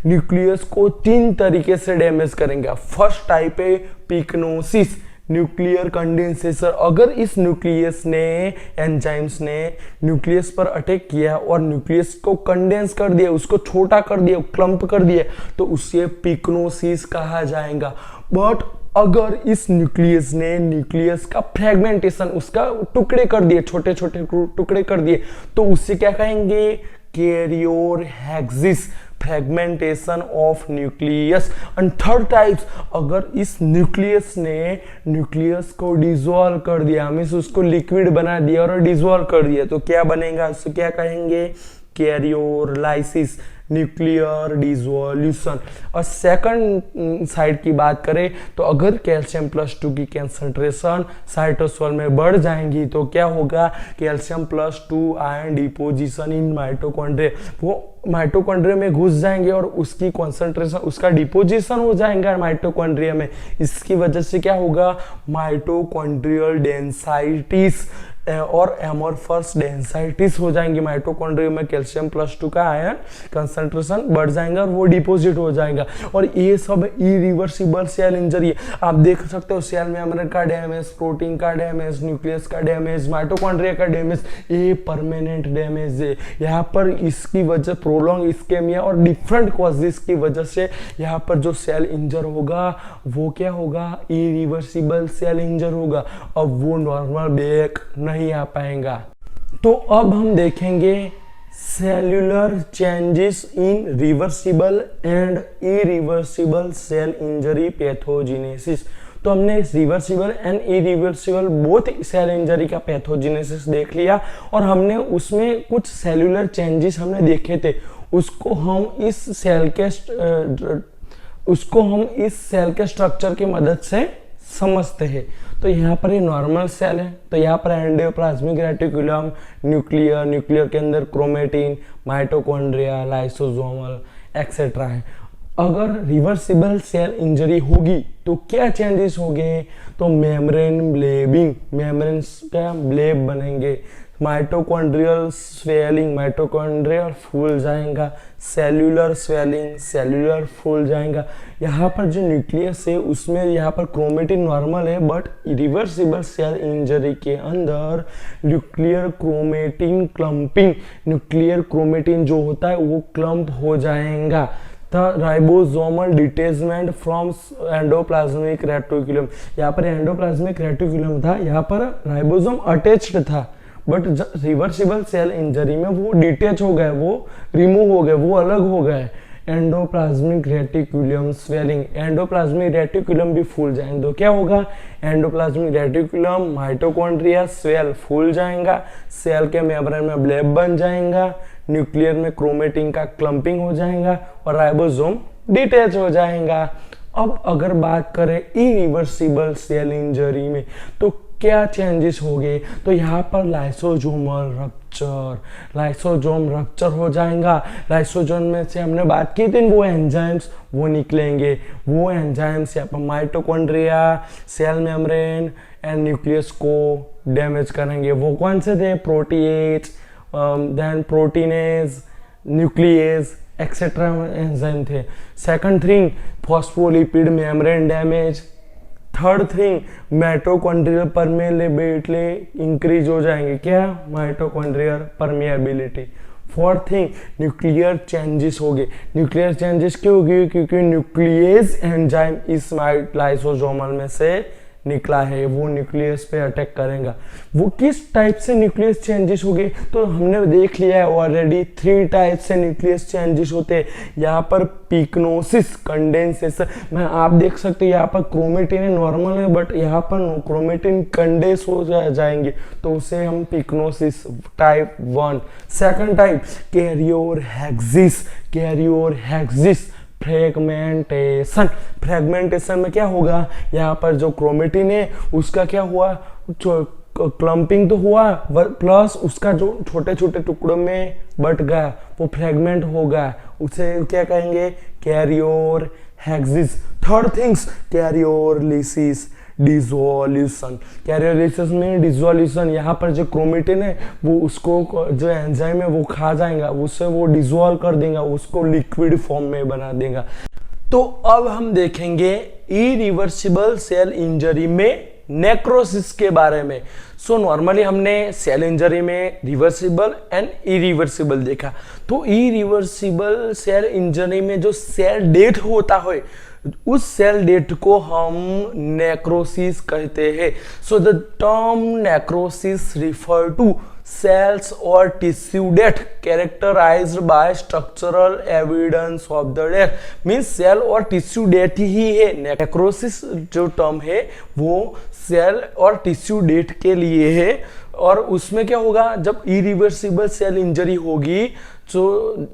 न्यूक्लियस को 3 तरीके से डैमेज करेगा। फर्स्ट टाइप है पिक्नोसिस, न्यूक्लियर कंडेंसेशन। अगर इस न्यूक्लियस ने एंजाइम्स ने न्यूक्लियस पर अटैक किया और न्यूक्लियस को कंडेंस कर दिया, उसको छोटा कर दिया, क्लम्प कर दिया, तो उसे पिक्नोसिस कहा जाएगा। बट अगर इस न्यूक्लियस ने न्यूक्लियस का फ्रेगमेंटेशन, उसका टुकड़े कर दिए, छोटे छोटे टुकड़े कर दिए, तो उससे क्या कहेंगे? Karyorrhexis, fragmentation of nucleus. And third types, अगर इस न्यूक्लियस ने न्यूक्लियस को डिसॉल्व कर दिया, मीन्स उसको लिक्विड बना दिया और डिसॉल्व कर दिया, तो क्या बनेगा? उसको क्या कहेंगे? कैरियोलाइसिस, न्यूक्लियर डिसोल्यूशन। और सेकंड साइड की बात करें तो अगर कैल्शियम +2 की कंसंट्रेशन साइटोसोल में बढ़ जाएंगी तो क्या होगा? Calcium +2 ion deposition in mitochondria, वो माइटोकॉन्ड्रिया में घुस जाएंगे और उसकी कंसंट्रेशन, उसका डिपोजिशन हो जाएगा माइटोकॉन्ड्रिया में। इसकी वजह से क्या होगा? माइटोकॉन्ड्रियल डेंसाइटिस और एमोर्फस डेंसाइटिस हो जाएंगे। माइटोकॉन्ड्रिया में कैल्शियम +2 का आयन कंसंट्रेशन बढ़ जाएगा और वो डिपोजिट हो जाएगा। और ये सब इरिवर्सिबल सेल इंजरी है। आप देख सकते हो सेल मेम्ब्रेन का डैमेज, प्रोटीन का डैमेज, न्यूक्लियस का डैमेज, माइटोकॉन्ड्रिया का डैमेज, ये परमानेंट डैमेज है। यहाँ पर इसकी वजह प्रोलॉन्ग इस्केमिया और डिफरेंट कॉजेस की वजह से यहाँ पर जो सेल इंजर होगा वो क्या होगा? इरिवर्सिबल सेल इंजर होगा। अब वो नॉर्मल बैक नहीं आ पाएगा। तो अब हम देखेंगे cellular changes in reversible and irreversible cell injury pathogenesis. तो हमने reversible and irreversible both cell injury का पैथोजेनेसिस देख लिया और हमने उसमें कुछ सेल्यूलर चेंजेस हमने देखे थे। उसको हम इस सेल के स्ट्रक्चर की मदद से समझते हैं। तो यहाँ पर ये नॉर्मल सेल है, तो यहाँ पर एंडोप्लाज्मिक रेटिकुलम, न्यूक्लियर के अंदर क्रोमेटिन, माइटोकॉन्ड्रिया, लाइसोसोमल एक्सेट्रा है। अगर रिवर्सिबल सेल इंजरी होगी तो क्या चेंजेस होंगे? तो मेम्ब्रेन ब्लेबिंग, मेम्ब्रेन का ब्लेब बनेंगे, माइटोकॉन्ड्रियल स्वेलिंग, माइटोकॉन्ड्रियल फूल जाएगा, सेल्यूलर स्वेलिंग, सेल्यूलर फूल जाएगा। यहाँ पर जो न्यूक्लियस है उसमें यहाँ पर क्रोमेटिन नॉर्मल है, बट रिवर्सिबल सेल इंजरी के अंदर nuclear chromatin clumping, nuclear chromatin जो होता है वो क्लम्प हो जाएगा। Ribosomal detachment from endoplasmic reticulum, यहाँ पर एंडोप्लाज्मिक रेटिकुलम था, यहाँ पर राइबोसोम अटैच्ड था, बट रिवर्सिबल सेल इंजरी में वो डिटेच हो गए, वो रिमूव हो गए, वो अलग हो गए। Endoplasmic reticulum swelling, endoplasmic reticulum भी फूल जाएंगे तो क्या होगा? एंडोप्लाज्मिक रेटिकुलम, माइटोकॉन्ड्रिया, सेल फूल जाएगा, सेल के मेम्ब्रेन में ब्लेब बन जाएगा, न्यूक्लियर में क्रोमेटिन का क्लम्पिंग हो जाएगा और राइबोसोम डिटेच हो जाएगा। अब अगर बात करें इरिवर्सिबल सेल इंजरी में तो क्या चेंजेस हो गए? तो यहाँ पर लाइसोसोमल रप्चर, लाइसोसोम रप्चर हो जाएगा। लाइसोसोम में से हमने बात की थी वो एंजाइम्स वो निकलेंगे, वो एंजाइम्स यहाँ पर mitochondria, cell membrane and nucleus को डैमेज करेंगे। वो कौन से थे? Protease, then proteinase, nucleus etcetera enzyme थे। Second thing phospholipid membrane damage. Third thing mitochondrial permeability increase हो जाएंगे। क्या? Mitochondrial permeability. Fourth thing nuclear changes हो गए। न्यूक्लियर चेंजेस क्यों हो गए? क्योंकि न्यूक्लियस एंजाइम इस लाइसोसोमल में से निकला है वो न्यूक्लियस पे अटैक करेगा। वो किस टाइप से न्यूक्लियस चेंजेस हो गए, तो हमने देख लिया है ऑलरेडी 3 टाइप से न्यूक्लियस चेंजेस होते हैं। यहाँ पर पिकनोसिस, कंडेंसेशन में आप देख सकते हो यहाँ पर क्रोमेटिन नॉर्मल है बट यहाँ पर क्रोमेटिन कंडेंस हो जाएंगे तो उसे हम pyknosis type 1। Second type karyorrhexis, karyorrhexis fragmentation. Fragmentation में क्या होगा, यहाँ पर जो क्रोमेटिन है उसका क्या हुआ, क्लम्पिंग तो हुआ प्लस उसका जो छोटे छोटे टुकड़ों में बट गया वो फ्रेगमेंट हो गया, उसे क्या कहेंगे, karyorrhexis. Third things karyolysis, dissolution. Karyolysis में डिसोल्यूशन, यहाँ पर जो क्रोमेटिन है वो उसको जो एंजाइम है वो खा जाएगा, उससे वो डिसॉल्व कर देगा, उसको लिक्विड फॉर्म में बना देगा। तो अब हम देखेंगे इरिवर्सिबल सेल इंजरी में नेक्रोसिस के बारे में। सो नॉर्मली हमने सेल इंजरी में रिवर्सिबल एंड इरिवर्सिबल देखा, तो इरिवर्सिबल सेल इंजरी में जो सेल डेथ होता है उस सेल डेथ को हम नेक्रोसिस कहते हैं। So the term necrosis refer to cells or tissue death characterized by structural evidence of the death, means cell और tissue death ही है। नेक्रोसिस जो टर्म है वो सेल और टिश्यू डेथ के लिए है, और उसमें क्या होगा, जब इरिवर्सिबल सेल इंजरी होगी तो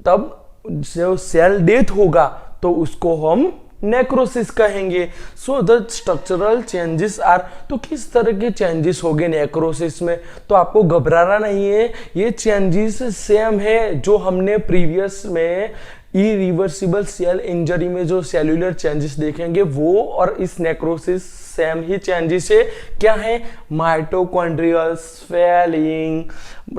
तब जो सेल डेथ होगा तो उसको हम नेक्रोसिस कहेंगे। So the structural changes are, तो किस तरह के चेंजेस हो गए नेक्रोसिस में, तो आपको घबराना नहीं है, ये चेंजेस सेम है जो हमने प्रीवियस में इरिवर्सिबल सेल इंजरी में जो सेल्यूलर चेंजेस देखेंगे वो और इस नेक्रोसिस सेम ही चेंजेस है। क्या है, mitochondrial swelling,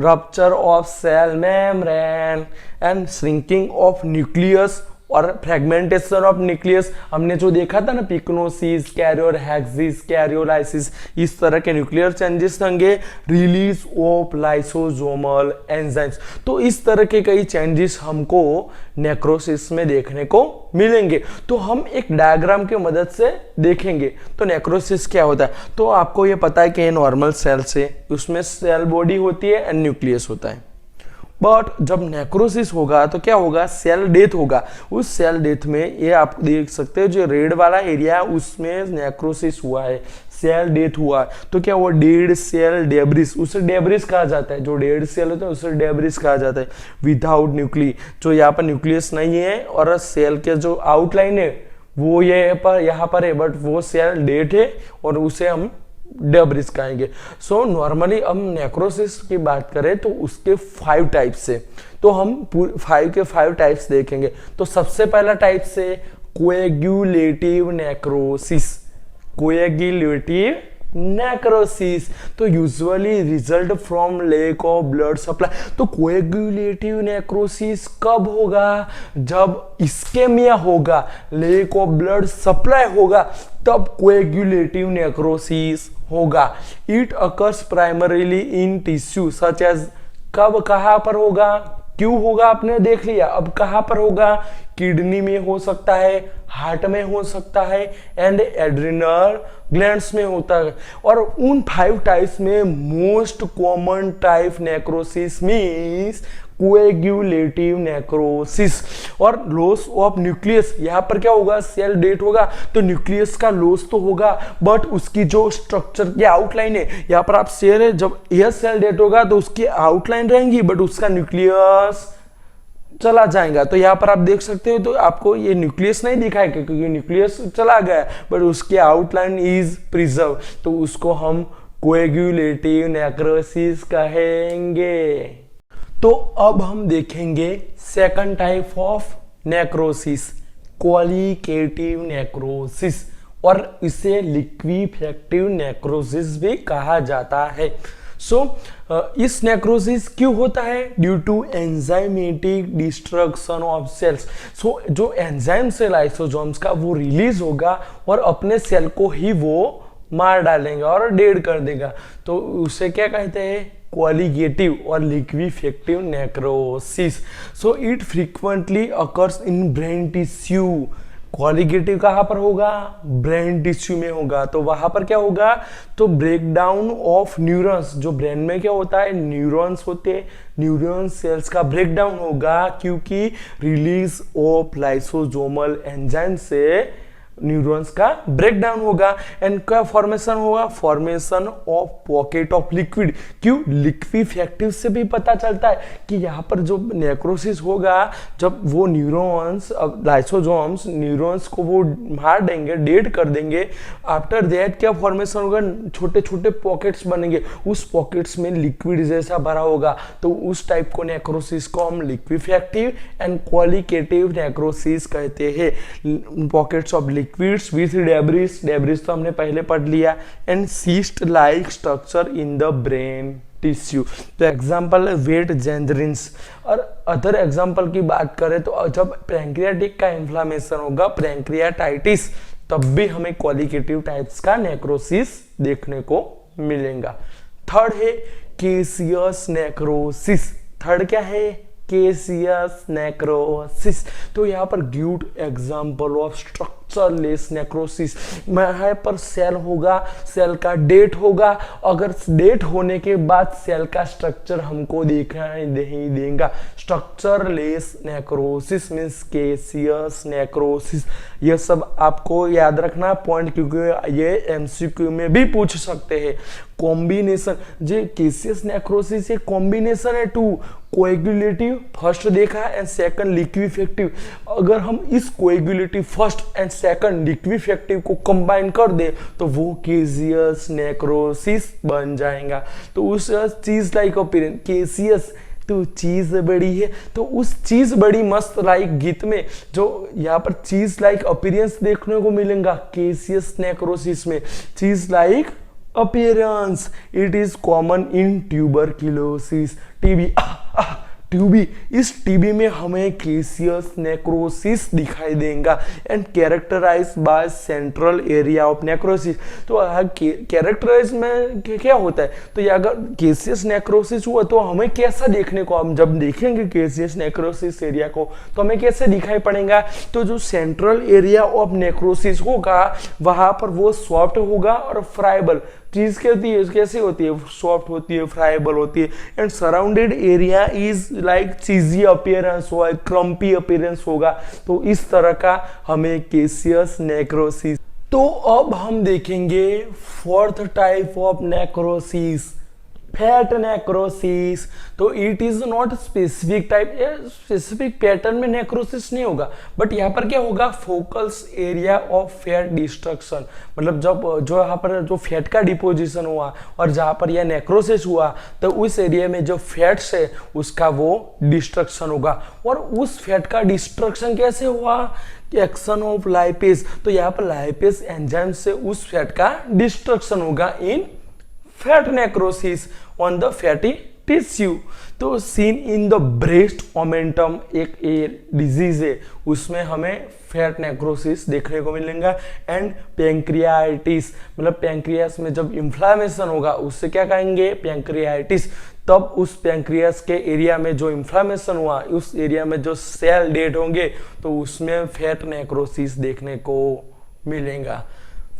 rupture of cell membrane and shrinking of nucleus और फ्रेगमेंटेशन ऑफ न्यूक्लियस। हमने जो देखा था ना, पिकनोसिस, कैरियर हेक्सिस, कैरियोलाइसिस, इस तरह के न्यूक्लियर चेंजेस होंगे। रिलीज ऑफ लाइसोसोमल एंजाइम्स, तो इस तरह के कई चेंजेस हमको नेक्रोसिस में देखने को मिलेंगे। तो हम एक डायग्राम की मदद से देखेंगे तो नेक्रोसिस क्या होता है। तो आपको ये पता है कि ये नॉर्मल सेल्स है, उसमें सेल बॉडी होती है एंड न्यूक्लियस होता है। बट जब नेक्रोसिस होगा तो क्या होगा, सेल डेथ होगा। उस सेल डेथ में ये आप देख सकते हो जो रेड वाला एरिया है उसमें नेक्रोसिस हुआ है, सेल डेथ हुआ, तो क्या हुआ, डेड सेल डेब्रिस, उसे डेब्रिस कहा जाता है। जो डेड सेल होता है उसे डेब्रिस कहा जाता है। विदाउट न्यूक्ली, जो यहाँ पर न्यूक्लियस नहीं है और सेल के जो आउटलाइन है वो ये पर यहाँ पर है, बट वो सेल डेथ है और उसे हम डेब्रिस कहेंगे। सो नॉर्मली हम नेक्रोसिस की बात करें तो उसके 5 टाइप्स है, तो हम 5 के 5 टाइप्स देखेंगे। तो सबसे पहला टाइप से कोएगुलेटिव नेक्रोसिस, कोएगुलेटिव नेक्रोसिस, तो usually result from lack of blood supply. तो कोएगुलेटिव नेक्रोसिस कब होगा, जब इस्केमिया होगा, लैक ऑफ ब्लड सप्लाई होगा, तब कोएगुलेटिव नेक्रोसिस होगा। It occurs primarily in tissue such as, कब कहाँ पर होगा, क्यों होगा आपने देख लिया, अब कहाँ पर होगा, किडनी में हो सकता है, हार्ट में हो सकता है एंड एड्रिनल ग्लैंड्स में होता है। और उन 5 टाइप्स में most common type necrosis means coagulative necrosis. और लॉस ऑफ न्यूक्लियस, यहाँ पर क्या होगा, सेल डेथ होगा तो न्यूक्लियस का लॉस तो होगा बट उसकी जो स्ट्रक्चर की आउटलाइन है, यहाँ पर आप सेल है, जब यह सेल डेथ होगा तो उसकी आउटलाइन रहेंगी बट उसका न्यूक्लियस चला जाएगा। तो यहाँ पर आप देख सकते हो, तो आपको ये न्यूक्लियस नहीं दिखाएगा क्योंकि न्यूक्लियस चला गया बट उसकी आउटलाइन इज प्रिजर्व, तो उसको हम कोएगुलेटिव नेक्रोसिस कहेंगे। तो अब हम देखेंगे second type of necrosis, qualitative necrosis, और इसे लिक्विफेक्टिव नेक्रोसिस भी कहा जाता है। इस नेक्रोसिस क्यों होता है, due to enzymatic destruction of cells. जो एंजाइम से लाइसोसोम्स का वो रिलीज होगा और अपने सेल को ही वो मार डालेंगे और डेड कर देगा, तो उसे क्या कहते हैं, क्वालिटेटिव और लिक्विफेक्टिव necrosis. So it frequently occurs in brain tissue, qualitative कहाँ पर होगा, ब्रेन टिश्यू में होगा। तो वहां पर क्या होगा, तो ब्रेक डाउन ऑफ न्यूरॉन्स, जो ब्रेन में क्या होता है, न्यूरॉन्स होते हैं, न्यूरॉन सेल्स का ब्रेक डाउन होगा, क्योंकि रिलीज ऑफ लाइसोसोमल एंजाइम से न्यूरॉन्स का ब्रेक डाउन होगा। एंड क्या फॉर्मेशन होगा, formation of pocket of liquid. क्यों, लिक्विफेक्टिव से भी पता चलता है कि यहाँ पर जो नेक्रोसिस होगा, जब वो न्यूरॉन्स लाइसोसोम्स न्यूरॉन्स को वो मार देंगे, डेड कर देंगे, आफ्टर दैट क्या फॉर्मेशन होगा, छोटे छोटे पॉकेट्स बनेंगे, उस पॉकेट्स में लिक्विड जैसा भरा होगा। तो उस टाइप को नेक्रोसिस को हम लिक्विफेक्टिव एंड क्वालिटेटिव नेक्रोसिस कहते हैं। Pockets of liquids with debris तो हमने पहले पढ़ लिया, and cyst like structure in the brain tissue. तो एग्जांपल है वेट गैंग्रीन्स। और अदर एग्जांपल की बात करें तो जब पैंक्रियाटिक का इन्फ्लामेशन होगा, पैंक्रियाटाइटिस, तब भी हमें क्वालिटेटिव टाइप्स का नेक्रोसिस देखने को मिलेगा। थर्ड है केसियस नेक्रोसिस। थर्ड क्या है, केसियस नेक्रोसिस। तो यहाँ पर give example of structureless necrosis. यहाँ पर सेल होगा, सेल का डेट होगा, अगर डेट होने के बाद सेल का स्ट्रक्चर हमको दिखाई नहीं देगा। Structureless necrosis means केसियस necrosis. ये सब आपको याद रखना पॉइंट, क्योंकि ये एमसीक्यू में भी पूछ सकते हैं। कॉम्बिनेशन, जो केसियस नेक्रोसिस ये कॉम्बिनेशन है टू कोएगुलेटिव फर्स्ट देखा एंड सेकंड लिक्विफेक्टिव। अगर हम इस कोएगुलेटिव फर्स्ट एंड सेकंड लिक्विफेक्टिव को कंबाइन कर दे तो वो केसियस नेक्रोसिस बन जाएगा। तो उस चीज लाइक अपीयरेंस, केसियस तो चीज बड़ी है, तो उस चीज बड़ी मस्त लाइक गीत में जो यहाँ पर चीज लाइक अपीयरेंस देखने को मिलेगा केसियस नेक्रोसिस में, चीज like appearance, it is common in tuberculosis, TB। TB, इस TB में हमें केसियस नेक्रोसिस दिखाई देगा and characterize by central area of necrosis. तो कैरेक्टराइज में क्या होता है, तो ये अगर केसियस नेक्रोसिस हुआ तो हमें कैसा देखने को, हम जब देखेंगे केसियस नेक्रोसिस एरिया को तो हमें कैसे दिखाई पड़ेगा, तो जो सेंट्रल एरिया ऑफ नेक्रोसिस होगा वहां पर वो सॉफ्ट होगा और फ्राइबल। चीज क्या होती है, कैसे होती है, सॉफ्ट होती है, फ्राइबल होती है, and surrounded area is like cheesy appearance होगा, क्रम्पी अपीयरेंस होगा। तो इस तरह का हमें केसियस नेक्रोसिस। तो अब हम देखेंगे fourth type of necrosis, fat necrosis. तो it is not specific type, specific pattern में नेक्रोसिस नहीं होगा, बट यहाँ पर क्या होगा, focals area of fat destruction. मतलब जब जो यहाँ पर जो फैट का डिपोजिशन हुआ और जहाँ पर यह नेक्रोसिस हुआ तो उस एरिया में जो फैट्स है उसका वो डिस्ट्रक्शन होगा। और उस फैट का डिस्ट्रक्शन कैसे हुआ, एक्शन ऑफ लाइपेज। तो यहाँ पर लाइपेज एंजाइम से उस फैट का डिस्ट्रक्शन होगा in fat necrosis on the fatty tissue. तो seen in the breast omentum एक डिजीज है, उसमें हमें फैट नेक्रोसिस देखने को मिलेगा। एंड पैंक्रियाइटिस, मतलब पैंक्रियास में जब इन्फ्लामेशन होगा उससे क्या कहेंगे, पैंक्रियाइटिस। तब उस पैंक्रियास के एरिया में जो इन्फ्लामेशन हुआ उस एरिया में जो सेल डेड होंगे तो उसमें फैट नेक्रोसिस देखने को मिलेगा।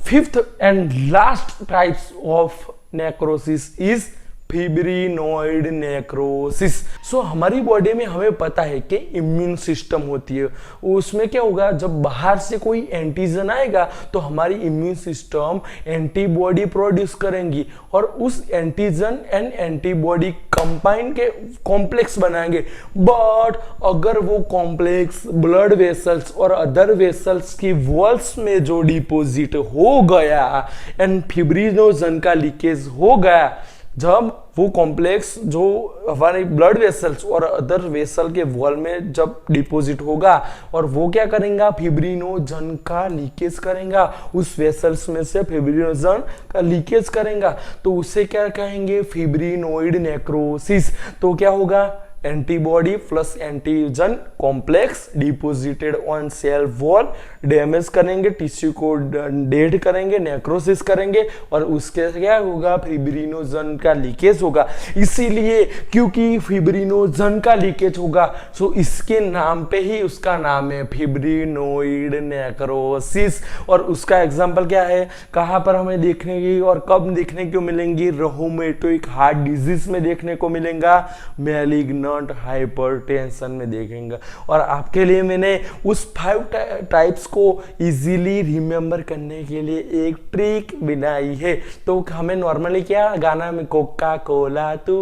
Fifth and last types of necrosis is fibrinoid necrosis. So हमारी बॉडी में हमें पता है कि इम्यून सिस्टम होती है, उसमें क्या होगा, जब बाहर से कोई एंटीजन आएगा तो हमारी इम्यून सिस्टम एंटीबॉडी प्रोड्यूस करेंगी और उस एंटीजन एंड एंटीबॉडी कंबाइन के कॉम्प्लेक्स बनाएंगे। बट अगर वो कॉम्प्लेक्स ब्लड वेसल्स और अदर वेसल्स की वॉल्स में जो डिपोजिट हो गया एंड फिब्रिनोजन का लीकेज हो गया, जब वो कॉम्प्लेक्स जो हमारे ब्लड वेसल्स और अदर वेसल के वॉल में जब डिपॉजिट होगा और वो क्या करेगा, फिब्रिनोजन का लीकेज करेगा, उस वेसल्स में से फिब्रिनोजन का लीकेज करेगा, तो उसे क्या कहेंगे, फिब्रिनोइड नेक्रोसिस। तो क्या होगा, antibody plus antigen complex deposited on sale wall, damage करेंगे, टिश्यू को डेड करेंगे, नेक्रोसिस करेंगे और उसके क्या होगा, फिब्रिनोजन का लीकेज होगा। इसीलिए क्योंकि फिब्रिनोजन का लीकेज होगा सो इसके नाम पे ही उसका नाम है फिब्रिनोइड नेक्रोसिस। और उसका एग्जांपल क्या है, कहाँ पर हमें देखने की और कब देखने को मिलेंगी, रोमेटोइक हार्ट डिजीज में देखने को मिलेगा, मैलिग्नेंट हाइपरटेंशन में देखेंगे। और आपके लिए मैंने उस 5 टाइप्स को इजीली रिमेंबर करने के लिए एक ट्रिक बनाई है। तो हमें नॉर्मली क्या गाना में कोका कोला तो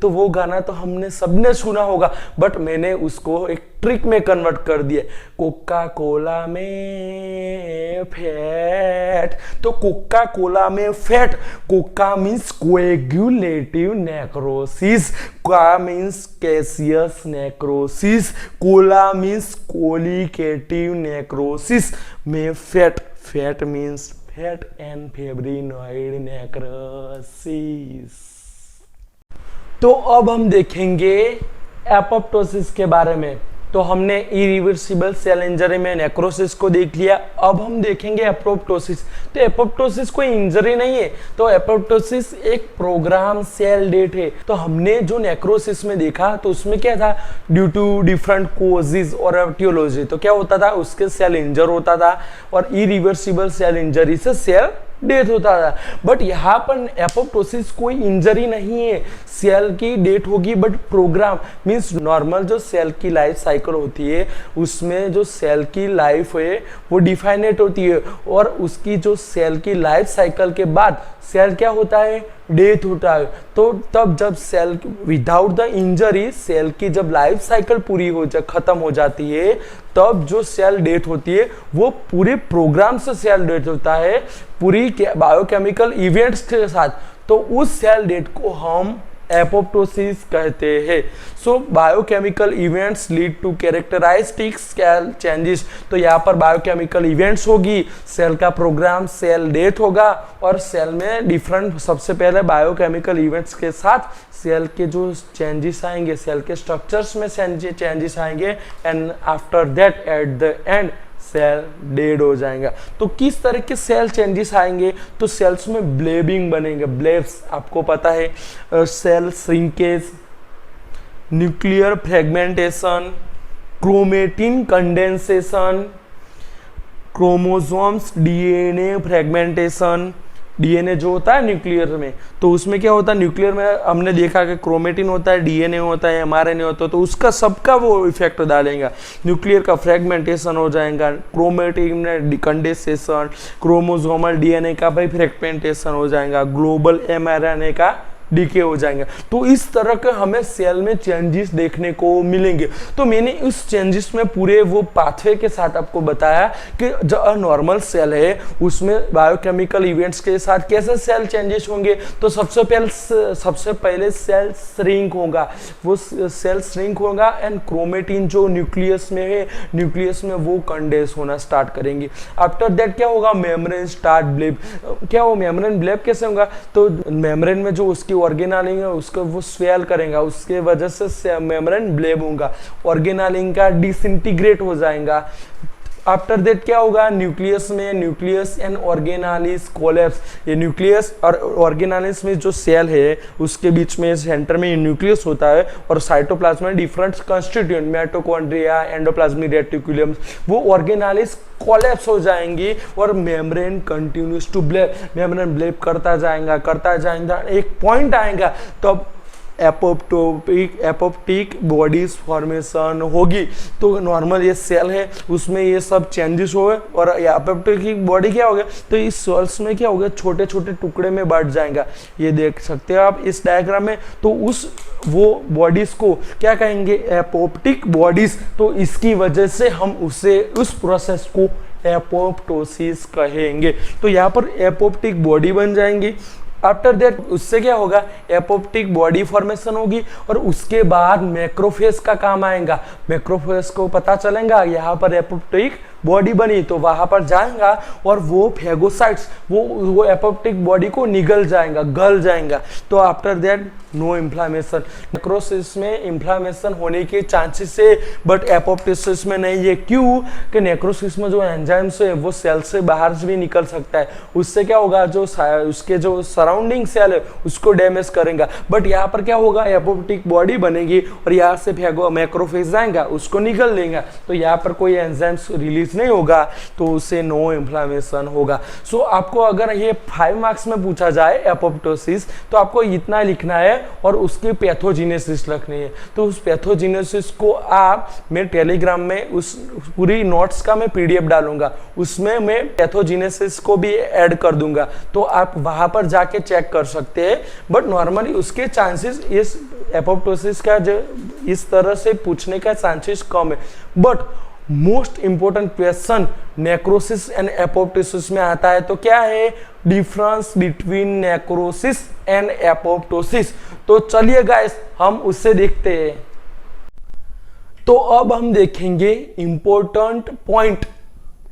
वो गाना तो हमने सबने सुना होगा, बट मैंने उसको एक ट्रिक में कन्वर्ट कर दिया, कोका कोला में फैट। तो कोका कोला में fat, Coca means coagulative necrosis, ca means caseous necrosis, Cola means colliquative necrosis में fat, fat means fat and fibrinoid necrosis. तो अब हम देखेंगे एपोप्टोसिस के बारे में। तो हमने इरिवर्सिबल सेल इंजरी में नेक्रोसिस को देख लिया, अब हम देखेंगे एपोप्टोसिस। तो एपोप्टोसिस कोई इंजरी नहीं है, तो एपोप्टोसिस एक प्रोग्राम सेल डेथ है। तो हमने जो नेक्रोसिस में देखा तो उसमें क्या था, ड्यू टू डिफरेंट कोजेस और एटियोलॉजी, तो क्या होता था, उसके सेल इंजर होता था और इरिवर्सिबल सेल इंजरी से सेल डेथ होता था। बट यहाँ पर एपोप्टोसिस कोई इंजरी नहीं है, सेल की डेथ होगी बट प्रोग्राम मींस नॉर्मल जो सेल की लाइफ साइकिल होती है उसमें जो सेल की लाइफ है वो डिफाइनेट होती है और उसकी जो सेल की लाइफ साइकिल के बाद सेल क्या होता है, डेथ होता है। तो तब जब cell without the injury cell की जब लाइफ साइकिल पूरी हो खत्म हो जाती है तब जो सेल डेथ होती है वो पूरे प्रोग्राम से सेल डेथ होता है, पूरी बायोकेमिकल इवेंट्स के साथ। तो उस सेल डेथ को हम एपोप्टोसिस कहते हैं। So biochemical events lead to characteristic cell changes. तो यहाँ पर बायोकेमिकल इवेंट्स होगी, सेल का प्रोग्राम सेल डेथ होगा और सेल में डिफरेंट सबसे पहले बायोकेमिकल इवेंट्स के साथ सेल के जो चेंजेस आएंगे, सेल के स्ट्रक्चर्स में चेंजेस आएंगे and after that at the end cell dead हो जाएगा। तो किस तरह के सेल चेंजेस आएंगे, तो सेल्स में ब्लेबिंग बनेंगे, ब्लेब्स आपको पता है, cell shrinkage, nuclear fragmentation, chromatin condensation, chromosomes DNA fragmentation. DNA जो होता है न्यूक्लियर में, तो उसमें क्या होता है, न्यूक्लियर में हमने देखा कि क्रोमेटिन होता है, डीएनए होता है, एमआरएनए होता है, तो उसका सबका वो इफेक्ट डालेगा। न्यूक्लियर का फ्रेगमेंटेशन हो जाएगा, क्रोमेटिन में कंडेंसेशन, क्रोमोसोमल डीएनए का भी फ्रेगमेंटेशन हो जाएगा, ग्लोबल एमआरएनए का डीके हो जाएंगे। तो इस तरह के हमें सेल में चेंजेस देखने को मिलेंगे। तो मैंने उस चेंजेस में पूरे वो पाथवे के साथ आपको बताया कि जो नॉर्मल सेल है उसमें बायोकेमिकल इवेंट्स के साथ कैसे सेल चेंजेस होंगे। तो सबसे पहले सेल श्रिंक होगा, वो सेल श्रिंक होगा एंड क्रोमेटिन जो न्यूक्लियस में है, न्यूक्लियस में वो कंडेंस होना स्टार्ट करेंगे। आफ्टर दैट क्या होगा, मेम्ब्रेन स्टार्ट ब्लेब। क्या हो मेम्ब्रेन ब्लेब कैसे होगा, तो मेम्ब्रेन में जो उसकी ऑर्गेनालिंग है उसको वो स्वेल करेगा, उसके वजह से मेम्ब्रेन ब्लेब होगा, ऑर्गेनालिंग का डिसइंटीग्रेट हो जाएगा। आफ्टर दैट क्या होगा, न्यूक्लियस में न्यूक्लियस एंड ऑर्गेनालिस कोलैप्स। ये न्यूक्लियस और ऑर्गेनालिस में जो सेल है उसके बीच में सेंटर में न्यूक्लियस होता है और साइटोप्लाज्म में different constituent mitochondria, endoplasmic reticulum, वो ऑर्गेनालिस कोलैप्स हो जाएंगी और मेम्ब्रेन कंटिन्यूज टू ब्लेब, मेम्ब्रेन ब्लेब करता जाएगा, एक पॉइंट आएगा तब एपोप्टिक बॉडीज फॉर्मेशन होगी। तो नॉर्मल ये सेल है उसमें ये सब चेंजेस हुए और एपोप्टिक बॉडी क्या हो गया, तो इस सेल्स में क्या हो गया, छोटे छोटे टुकड़े में बढ़ जाएगा। ये देख सकते हो आप इस डायग्राम में। तो वो बॉडीज को क्या कहेंगे, एपोप्टिक बॉडीज। तो इसकी वजह से हम उस प्रोसेस को एपोप्टोसिस कहेंगे। तो यहाँ पर एपोप्टिक बॉडी बन जाएंगी। आफ्टर दैट उससे क्या होगा, एपोप्टिक बॉडी फॉर्मेशन होगी और उसके बाद मैक्रोफेज का काम आएगा। मैक्रोफेज को पता चलेगा यहाँ पर एपोप्टिक बॉडी बनी तो वहां पर जाएगा और वो फेगोसाइट्स वो एपोप्टिक बॉडी को निगल जाएगा, गल जाएगा। तो after that no inflammation. Necrosis में इन्फ्लामेशन होने के चांसेस है बट एपोप्टोसिस में नहीं है। क्यों? कि नेक्रोसिस में जो एंजाइम्स है वो सेल से बाहर भी निकल सकता है, उससे क्या होगा जो उसके जो सराउंडिंग सेल है उसको डैमेज करेगा। बट यहाँ पर क्या होगा, एपोप्टिक बॉडी बनेगी और यहाँ से मैक्रोफेज आएगा उसको निकल लेगा, तो यहाँ पर कोई एंजाइम्स रिलीज नहीं होगा, तो उससे नो इन्फ्लामेशन होगा। सो आपको अगर ये 5 मार्क्स में पूछा जाए एपोप्टोसिस तो आपको इतना लिखना है और उसकी पैथोजेनेसिस लिखनी है। तो उस पैथोजेनेसिस को आप, मैं टेलीग्राम में उस पूरी नोट्स का मैं पीडीएफ डालूंगा, उसमें मैं पैथोजेनेसिस को भी ऐड कर दूंगा, तो आप वहां पर जाके चेक कर सकते हैं। बट नॉर्मली उसके चांसेस इस एपोप्टोसिस का जो इस तरह से पूछने का चांसेस कम है। But most important question necrosis and apoptosis में आता है, तो क्या है difference between necrosis and apoptosis. तो चलिए गाइस हम उससे देखते हैं। तो अब हम देखेंगे important point,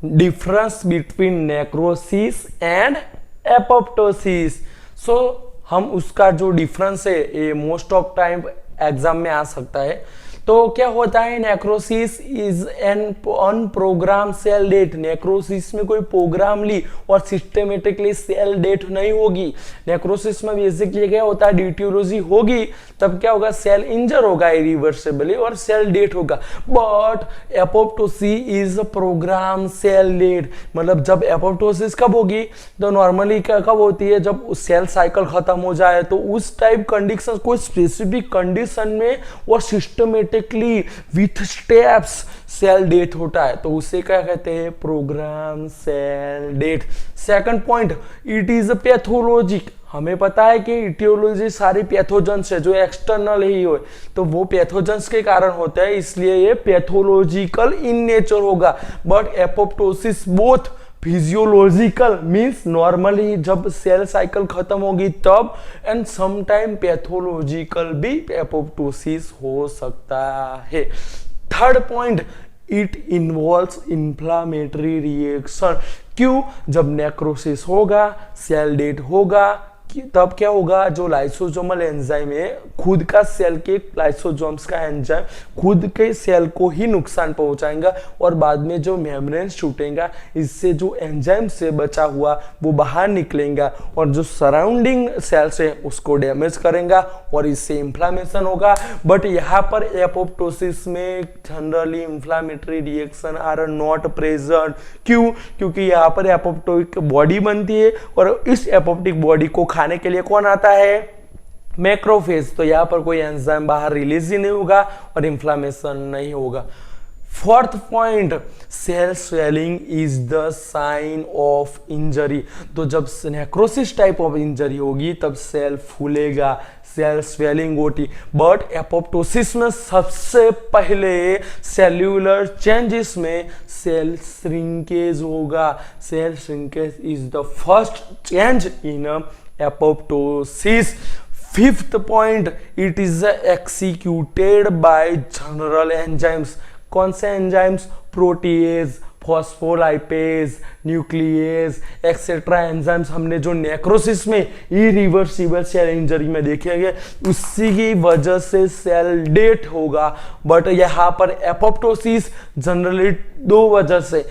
difference between necrosis and apoptosis. So हम उसका जो डिफरेंस है ये मोस्ट ऑफ टाइम एग्जाम में आ सकता है। तो क्या होता है, necrosis is an unprogram cell death. Necrosis में कोई प्रोग्राम ली और सिस्टमेटिकली सेल डेथ नहीं होगी। नेक्रोसिस में बेसिकली क्या होता है, डिटियोलॉजी होगी तब क्या होगा, सेल इंजर होगा इरिवर्सिबली और सेल डेथ होगा। But apoptosis is program cell death, मतलब जब एपोप्टोसिस कब होगी तो नॉर्मली कब होती है, जब सेल साइकिल खत्म हो जाए, तो उस टाइप कंडीशन, कोई स्पेसिफिक कंडीशन में और systematically with steps cell death होता है, तो उसे क्या कहते हैं, program cell death. Second point, it is pathologic. हमें पता है कि इटियोलॉजी सारी पैथोजेंस है जो एक्सटर्नल ही हो, तो वो पैथोजेंस के कारण होता है, इसलिए ये पैथोलॉजिकल इन नेचर होगा। But apoptosis both physiological means normally जब सेल साइकिल खत्म होगी तब, एंड समटाइम पैथोलॉजिकल भी एपोप्टोसिस हो सकता है। Third point, it involves inflammatory reaction. क्यों? जब नेक्रोसिस होगा, सेल डेथ होगा, तब क्या होगा, जो लाइसोसोमल एंजाइम है, खुद का सेल के लाइसोसोम्स का एंजाइम खुद के सेल को ही नुकसान पहुंचाएगा और बाद में जो मेम्ब्रेन छूटेगा, इससे जो एंजाइम से बचा हुआ वो बाहर निकलेगा और जो सराउंडिंग सेल्स है उसको डैमेज करेगा और इससे इंफ्लामेशन होगा। बट यहाँ पर एपोप्टोसिस में generally inflammatory reaction are not present. क्यों? क्योंकि यहाँ पर एपोप्टोइक बॉडी बनती है और इस एपोप्टिक बॉडी को खाने के लिए कौन आता है, मैक्रोफेज। तो यहां पर कोई एंजाइम बाहर रिलीज ही नहीं होगा और इंफ्लामेशन नहीं होगा। Fourth point, cell swelling is the sign of injury. तो जब नेक्रोसिस टाइप ऑफ इंजरी होगी तब सेल फूलेगा, सेल स्वेलिंग होती। बट एपोप्टोसिस में सबसे पहले सेल्यूलर चेंजेस में सेल श्रिंकेज होगा। Cell shrinkage is the first change in apoptosis. Fifth point, it is executed by general enzymes. कौन से enzymes? Protease, phospholipase, nuclease etcetera enzymes हमने जो नेक्रोसिस में इरिवर्सिबल सेल इंजरी में देखेंगे, उसी की वजह से सेल डेथ होगा। बट यहाँ पर एपोप्टोसिस जनरली 2 वजह से,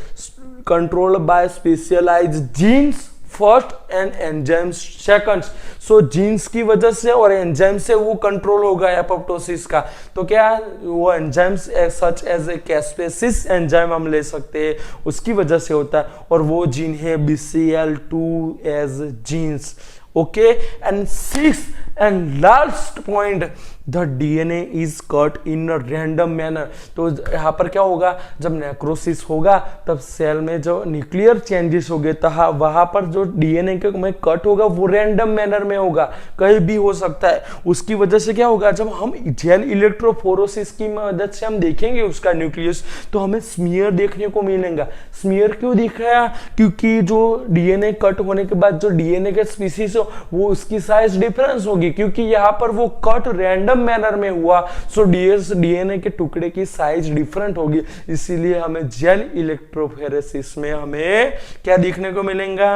controlled by specialized genes first and enzymes second. So genes की वजह से और एंजाइम से वो कंट्रोल होगा एपोप्टोसिस का। तो क्या वो enzymes such as a caspases enzyme हम ले सकते हैं, उसकी वजह से होता है, और वो जीन है BCL2 as genes. Okay, and 6th and last point, the DNA is cut in random manner. तो यहाँ पर क्या होगा, जब नेक्रोसिस होगा तब सेल में जो न्यूक्लियर चेंजेस होंगे तो वहां पर जो DNA के में कट होगा वो रैंडम मैनर में होगा, कहीं भी हो सकता है। उसकी वजह से क्या होगा, जब हम जेल इलेक्ट्रोफोरोसिस की मदद से हम देखेंगे उसका न्यूक्लियस, तो हमें स्मीयर देखने को मिलेगा। स्मीयर क्यों दिख रहा है? क्योंकि जो DNA कट होने के बाद जो DNA के स्पीसीज हो वो उसकी साइज डिफरेंस होगी, क्योंकि यहाँ पर वो कट रैंडम मैनर में हुआ, सो डीएनए के टुकड़े की साइज डिफरेंट होगी, इसीलिए हमें जेल इलेक्ट्रोफोरेसिस में हमें क्या देखने को मिलेगा,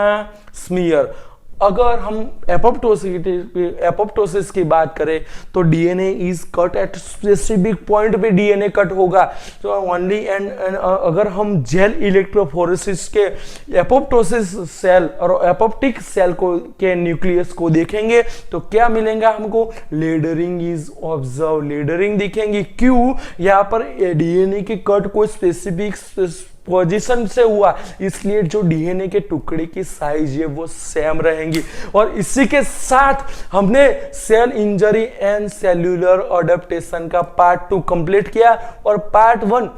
स्मीयर। अगर हम एपोप्टोसिस की बात करें तो DNA is cut at specific point पे डीएनए कट होगा, तो ओनली एंड अगर हम जेल इलेक्ट्रोफोरेसिस के एपोप्टोसिस सेल और एपोप्टिक सेल को के न्यूक्लियस को देखेंगे तो क्या मिलेगा हमको, लेडरिंग इज ऑब्जर्व, लेडरिंग दिखेंगी। क्यों, यहाँ पर डीएनए के कट को स्पेसिफिक पोजीशन से हुआ, इसलिए जो डीएनए के टुकड़े की साइज है वो सेम रहेंगी। और इसी के साथ हमने cell injury and cellular adaptation का पार्ट 2 कंप्लीट किया, और पार्ट 1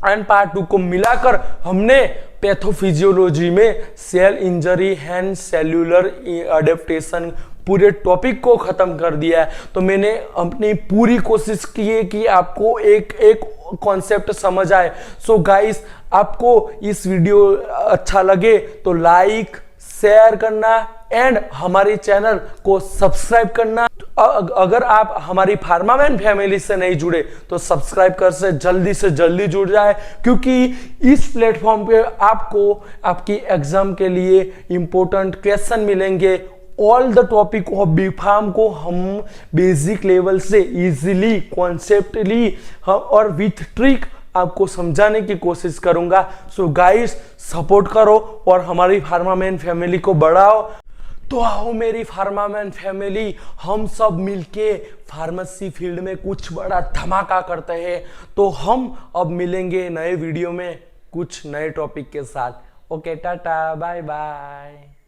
एंड पार्ट 2 को मिलाकर हमने पैथोफिजियोलॉजी में cell injury and cellular adaptation पूरे टॉपिक को खत्म कर दिया है। तो मैंने अपनी पूरी कोशिश की है कि आपको एक एक कॉन्सेप्ट समझ आए। सो गाइस, आपको इस वीडियो अच्छा लगे तो लाइक शेयर करना एंड हमारे चैनल को सब्सक्राइब करना। अगर आप हमारी फार्मामैन फैमिली से नहीं जुड़े तो सब्सक्राइब कर से जल्दी जुड़ जाए, क्योंकि इस प्लेटफॉर्म पे आपको आपकी एग्जाम के लिए इंपॉर्टेंट क्वेश्चन मिलेंगे। All the topic of B pharm को हम बेसिक लेवल से इजीली, कॉन्सेप्टली और विथ ट्रिक आपको समझाने की कोशिश करूंगा। सो गाइस, सपोर्ट करो और हमारी फार्मामैन फैमिली को बढ़ाओ। तो आओ मेरी फार्मामैन फैमिली, हम सब मिलके फार्मेसी फील्ड में कुछ बड़ा धमाका करते हैं। तो हम अब मिलेंगे नए वीडियो में कुछ नए टॉपिक के साथ। Okay, tata, bye bye.